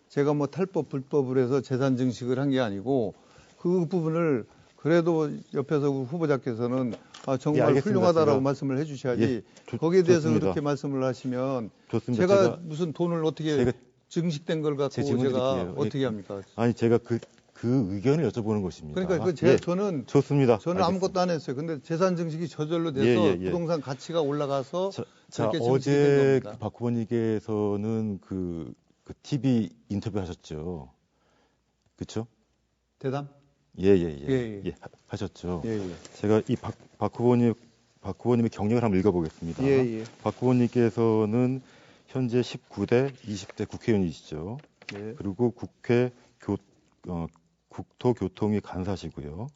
제가 뭐 탈법 불법을 해서 재산 증식을 한 게 아니고 그 부분을 그래도 옆에서 후보자께서는 정말 훌륭하다라고 말씀을 해주셔야지. 거기에 대해서 좋습니다. 그렇게 말씀을 하시면 좋습니다. 제가 무슨 돈을 어떻게 증식된 걸 갖고 제가 어떻게 합니까? 아니 제가 그 의견을 여쭤보는 것입니다. 그러니까 저는 좋습니다. 저는 아무것도 안 했어요. 근데 재산 증식이 저절로 돼서 부동산 가치가 올라가서 그렇게 증식이 된 겁니다. 박 후보님께서는 그 TV 인터뷰 하셨죠. 그렇죠? 대담? 예, 하셨죠. 제가 이 박 후보님의 경력을 한번 읽어보겠습니다. 박 후보님께서는 현재 19대 20대 국회의원이시죠. 그리고 국회 국토교통위 간사시고요.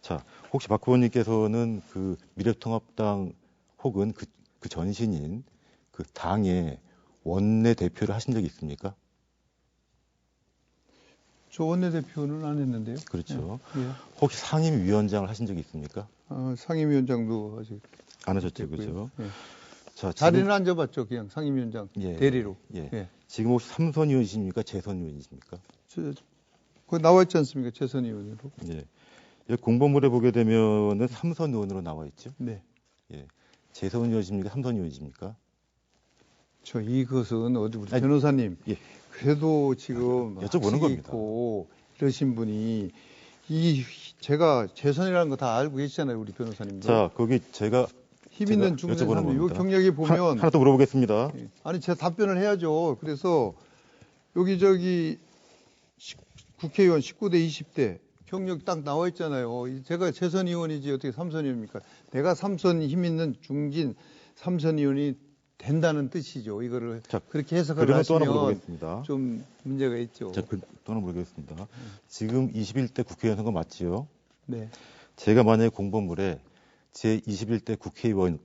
자, 혹시 박 후보님께서는 그 미래통합당 혹은 그 전신인 그 당의 원내 대표를 하신 적이 있습니까? 저 원내대표는 안 했는데요. 그렇죠. 혹시 상임위원장을 하신 적이 있습니까? 상임위원장도 아직 안 하셨죠, 그렇죠? 자, 자리는 앉아봤죠, 그냥 상임위원장 대리로. 지금 혹시 삼선 의원이십니까, 재선 의원이십니까? 그 나와 있지 않습니까, 재선 의원으로? 여기 공보물에 보게 되면은 삼선 의원으로 나와 있죠. 네. 재선 의원이십니까, 삼선 의원이십니까? 이것은 어디 우리 변호사님. 그래도 지금 여쭤보는 겁니다. 있고 이러신 분이 제가 재선이라는 거 다 알고 계시잖아요, 우리 변호사님도. 자, 거기 제가 힘 있는 중년 사람, 이 경력에 보면 하나 더 물어보겠습니다. 아니 제가 답변을 해야죠. 그래서 여기 국회의원 19대 20대 경력 딱 나와 있잖아요. 제가 재선 의원이지 어떻게 삼선 의원입니까? 내가 삼선 힘 있는 중진 삼선 의원이 된다는 뜻이죠. 이거를 그렇게 해석을 하시면 좀 문제가 있죠. 자, 또 하나 물어보겠습니다. 지금 21대 국회의원 선거 맞지요? 네. 제가 만약에 공보물에 제21대 국회의원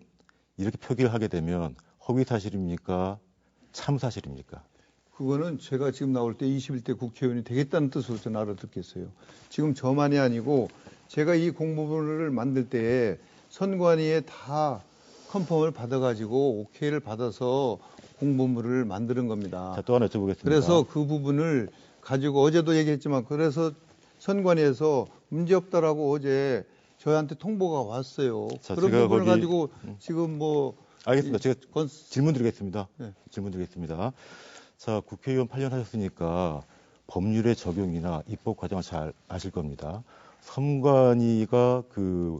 이렇게 표기를 하게 되면 허위 사실입니까? 참 사실입니까? 그거는 제가 지금 나올 때 21대 국회의원이 되겠다는 뜻으로 저는 알아듣겠어요. 지금 저만이 아니고 제가 이 공보물을 만들 때에 선관위에 다 컨펌을 받아가지고 오케이를 받아서 공보물을 만드는 겁니다. 자, 또 하나 여쭤보겠습니다. 그래서 그 부분을 가지고 어제도 얘기했지만 그래서 선관위에서 문제없다라고 어제 저희한테 통보가 왔어요. 자, 그런 부분을 가지고 지금 뭐 알겠습니다. 제가 질문 드리겠습니다. 질문 드리겠습니다. 자, 국회의원 8년 하셨으니까 법률의 적용이나 입법 과정을 잘 아실 겁니다. 선관위가 그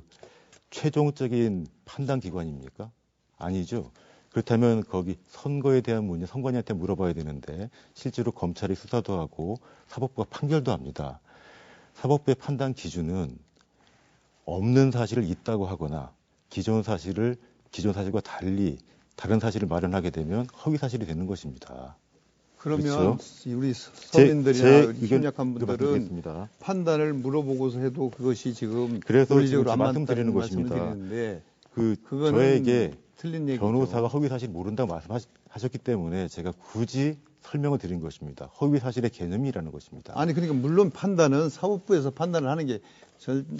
최종적인 판단 기관입니까? 아니죠. 그렇다면 거기 선거에 대한 문제 선관위한테 물어봐야 되는데 실제로 검찰이 수사도 하고 사법부가 판결도 합니다. 사법부의 판단 기준은 없는 사실을 있다고 하거나 기존 사실과 달리 다른 사실을 마련하게 되면 허위 사실이 되는 것입니다. 그러면 그렇죠? 우리 서민들이나 제 심약한 분들은 판단을 물어보고서 해도 그것이 지금 그래서 논리적으로 지금 안 말씀드리는 맞다는 것입니다. 말씀을 드리는데 그거는 저에게 틀린 얘기죠. 변호사가 허위 사실 모른다고 말씀하셨기 때문에 제가 굳이 설명을 드린 것입니다. 허위 사실의 개념이라는 것입니다. 아니 그러니까 물론 판단은 사법부에서 판단을 하는 게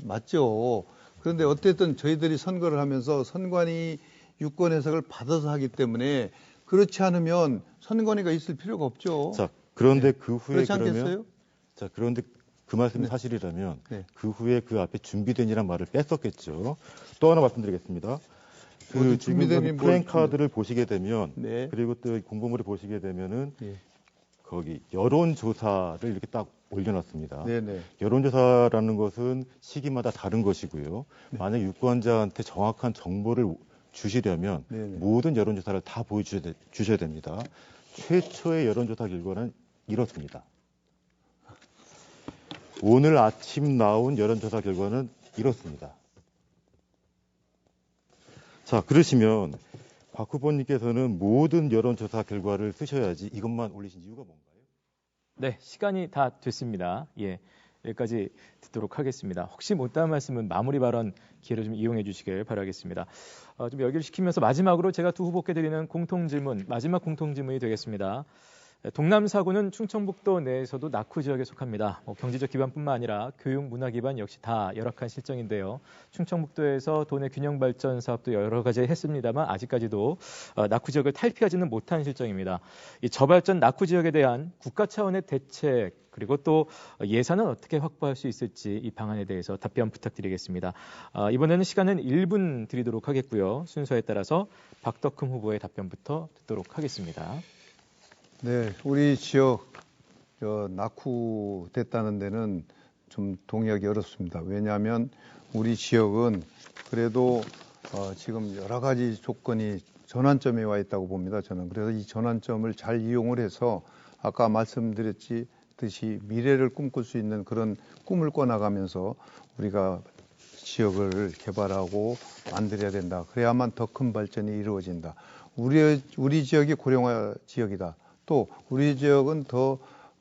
맞죠. 그런데 어쨌든 저희들이 선거를 하면서 선관위 유권 해석을 받아서 하기 때문에 그렇지 않으면 선관위가 있을 필요가 없죠. 자, 그런데 네. 그 후에 그렇지 않겠어요? 그런데 그 말씀이 네. 사실이라면 네. 그 후에 그 앞에 준비된이란 말을 뺐었겠죠. 또 하나 말씀드리겠습니다. 그 지금 프랭카드를 보시게 되면 네. 그리고 또 공보물을 보시게 되면은 네. 거기 여론조사를 이렇게 딱 올려놨습니다. 네네. 여론조사라는 것은 시기마다 다른 것이고요. 네. 만약 유권자한테 정확한 정보를 주시려면 네네. 모든 여론조사를 다 보여주셔야 됩니다. 최초의 여론조사 결과는 이렇습니다. 오늘 아침 나온 여론조사 결과는 이렇습니다. 자, 그러시면 박 후보님께서는 모든 여론조사 결과를 쓰셔야지 이것만 올리신 이유가 뭔가요? 네, 시간이 다 됐습니다. 예, 여기까지 듣도록 하겠습니다. 혹시 못다한 말씀은 마무리 발언 기회를 좀 이용해 주시길 바라겠습니다. 좀 연결시키면서 마지막으로 제가 두 후보께 드리는 공통질문, 마지막 공통질문이 되겠습니다. 동남 4구는 충청북도 내에서도 낙후 지역에 속합니다. 경제적 기반뿐만 아니라 교육, 문화 기반 역시 다 열악한 실정인데요. 충청북도에서 도내 균형 발전 사업도 여러 가지 했습니다만 아직까지도 낙후 지역을 탈피하지는 못한 실정입니다. 이 저발전 낙후 지역에 대한 국가 차원의 대책 그리고 또 예산은 어떻게 확보할 수 있을지 이 방안에 대해서 답변 부탁드리겠습니다. 이번에는 시간은 1분 드리도록 하겠고요. 순서에 따라서 박덕흠 후보의 답변부터 듣도록 하겠습니다. 네, 우리 지역 낙후됐다는 데는 좀 동의하기 어렵습니다. 왜냐하면 우리 지역은 그래도 지금 여러 가지 조건이 전환점에 와 있다고 봅니다. 저는 그래서 이 전환점을 잘 이용을 해서 아까 말씀드렸듯이 미래를 꿈꿀 수 있는 그런 꿈을 꿔나가면서 우리가 지역을 개발하고 만들어야 된다. 그래야만 더 큰 발전이 이루어진다. 우리 지역이 고령화 지역이다. 또 우리 지역은 더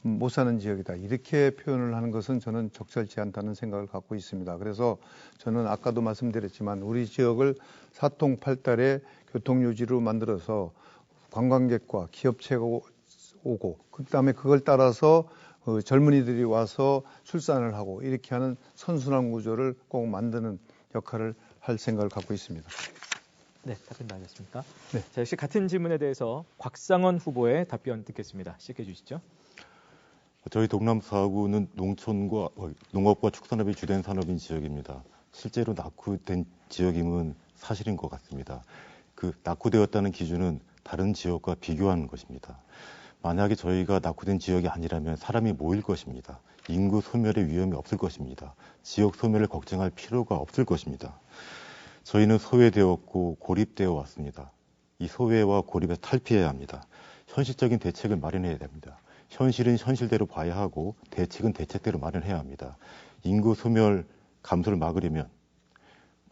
못 사는 지역이다. 이렇게 표현을 하는 것은 저는 적절치 않다는 생각을 갖고 있습니다. 그래서 저는 아까도 말씀드렸지만 우리 지역을 사통팔달의 교통요지로 만들어서 관광객과 기업체가 오고 그다음에 그걸 따라서 젊은이들이 와서 출산을 하고 이렇게 하는 선순환 구조를 꼭 만드는 역할을 할 생각을 갖고 있습니다. 네, 답변 나셨습니까? 네. 자, 역시 같은 질문에 대해서 곽상원 후보의 답변 듣겠습니다. 시작해 주시죠. 저희 동남 4구는 농업과 축산업이 주된 산업인 지역입니다. 실제로 낙후된 지역임은 사실인 것 같습니다. 그 낙후되었다는 기준은 다른 지역과 비교하는 것입니다. 만약에 저희가 낙후된 지역이 아니라면 사람이 모일 것입니다. 인구 소멸의 위험이 없을 것입니다. 지역 소멸을 걱정할 필요가 없을 것입니다. 저희는 소외되었고 고립되어 왔습니다. 이 소외와 고립에서 탈피해야 합니다. 현실적인 대책을 마련해야 됩니다. 현실은 현실대로 봐야 하고 대책은 대책대로 마련해야 합니다. 인구 소멸 감소를 막으려면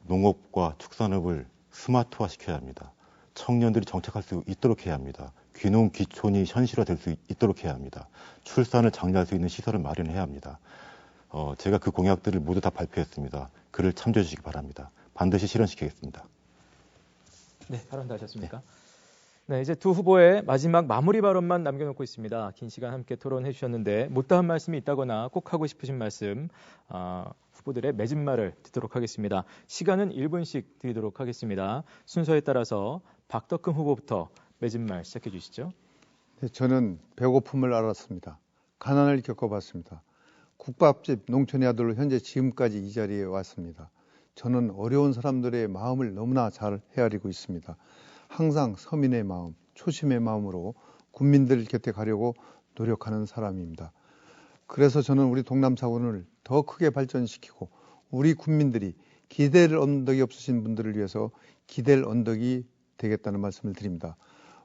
농업과 축산업을 스마트화 시켜야 합니다. 청년들이 정착할 수 있도록 해야 합니다. 귀농 귀촌이 현실화될 수 있도록 해야 합니다. 출산을 장려할 수 있는 시설을 마련해야 합니다. 제가 그 공약들을 모두 다 발표했습니다. 그를 참조해 주시기 바랍니다. 반드시 실현시키겠습니다. 네, 발언 다 하셨습니까? 네, 이제 두 후보의 마지막 마무리 발언만 남겨놓고 있습니다. 긴 시간 함께 토론해 주셨는데 못다한 말씀이 있다거나 꼭 하고 싶으신 말씀 후보들의 맺은 말을 듣도록 하겠습니다. 시간은 1분씩 드리도록 하겠습니다. 순서에 따라서 박덕흠 후보부터 맺은 말 시작해 주시죠. 네, 저는 배고픔을 알았습니다. 가난을 겪어봤습니다. 국밥집 농촌의 아들로 현재 지금까지 이 자리에 왔습니다. 저는 어려운 사람들의 마음을 너무나 잘 헤아리고 있습니다. 항상 서민의 마음, 초심의 마음으로 국민들 곁에 가려고 노력하는 사람입니다. 그래서 저는 우리 동남 4구를 더 크게 발전시키고 우리 국민들이 기댈 언덕이 없으신 분들을 위해서 기댈 언덕이 되겠다는 말씀을 드립니다.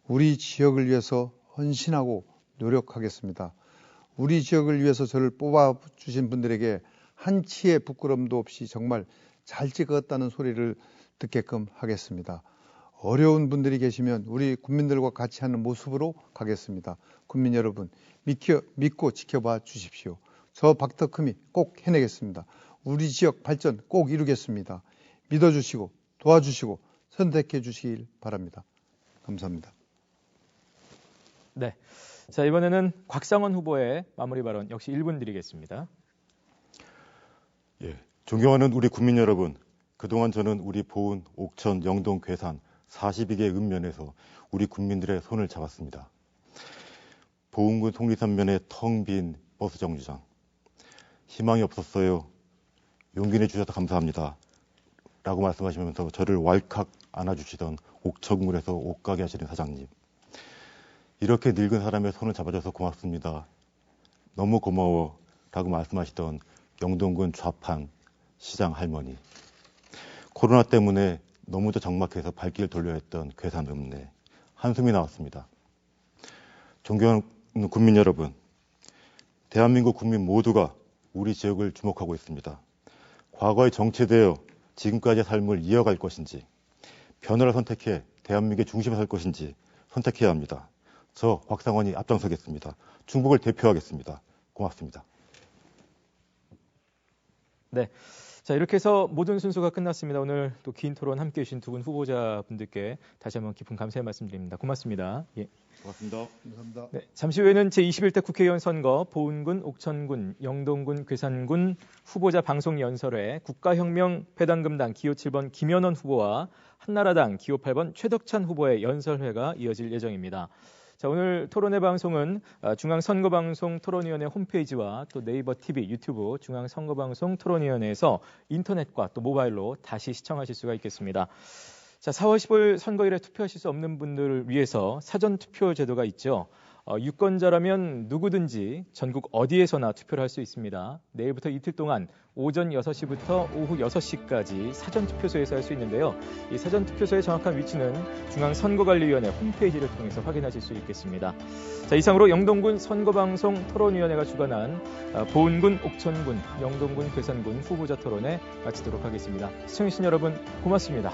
우리 지역을 위해서 헌신하고 노력하겠습니다. 우리 지역을 위해서 저를 뽑아주신 분들에게 한치의 부끄럼도 없이 정말 잘 찍었다는 소리를 듣게끔 하겠습니다. 어려운 분들이 계시면 우리 국민들과 같이 하는 모습으로 가겠습니다. 국민 여러분, 믿고 지켜봐 주십시오. 저 박덕흠이 꼭 해내겠습니다. 우리 지역 발전 꼭 이루겠습니다. 믿어주시고 도와주시고 선택해 주시길 바랍니다. 감사합니다. 네. 자, 이번에는 곽상원 후보의 마무리 발언 역시 1분 드리겠습니다. 예, 존경하는 우리 국민 여러분, 그동안 저는 우리 보은, 옥천, 영동, 괴산 42개 읍면에서 우리 국민들의 손을 잡았습니다. 보은군 속리산면의 텅 빈 버스 정류장. 희망이 없었어요. 용기 내주셔서 감사합니다. 라고 말씀하시면서 저를 왈칵 안아주시던 옥천군에서 옷가게 하시는 사장님. 이렇게 늙은 사람의 손을 잡아줘서 고맙습니다. 너무 고마워. 라고 말씀하시던 영동군 좌판 시장 할머니. 코로나 때문에 너무도 적막해서 발길을 돌려야 했던 괴산 읍내. 한숨이 나왔습니다. 존경하는 국민 여러분, 대한민국 국민 모두가 우리 지역을 주목하고 있습니다. 과거에 정체되어 지금까지의 삶을 이어갈 것인지, 변화를 선택해 대한민국의 중심에 설 것인지 선택해야 합니다. 저 곽상원이 앞장서겠습니다. 충북을 대표하겠습니다. 고맙습니다. 네. 자, 이렇게 해서 모든 순서가 끝났습니다. 오늘 또 긴 토론 함께해 주신 두 분 후보자분들께 다시 한번 깊은 감사의 말씀드립니다. 고맙습니다. 예. 고맙습니다. 감사합니다. 네, 잠시 후에는 제21대 국회의원 선거 보은군, 옥천군, 영동군, 괴산군 후보자 방송 연설회 국가혁명 배당금당 기호 7번 김현원 후보와 한나라당 기호 8번 최덕찬 후보의 연설회가 이어질 예정입니다. 자, 오늘 토론회 방송은 중앙선거방송 토론위원회 홈페이지와 또 네이버 TV, 유튜브 중앙선거방송 토론위원회에서 인터넷과 또 모바일로 다시 시청하실 수가 있겠습니다. 자, 4월 15일 선거일에 투표하실 수 없는 분들을 위해서 사전투표 제도가 있죠. 유권자라면 누구든지 전국 어디에서나 투표를 할 수 있습니다. 내일부터 이틀 동안 오전 6시부터 오후 6시까지 사전투표소에서 할 수 있는데요. 이 사전투표소의 정확한 위치는 중앙선거관리위원회 홈페이지를 통해서 확인하실 수 있겠습니다. 자, 이상으로 영동군 선거방송 토론위원회가 주관한 보은군, 옥천군, 영동군, 괴산군 후보자 토론회 마치도록 하겠습니다. 시청해주신 여러분 고맙습니다.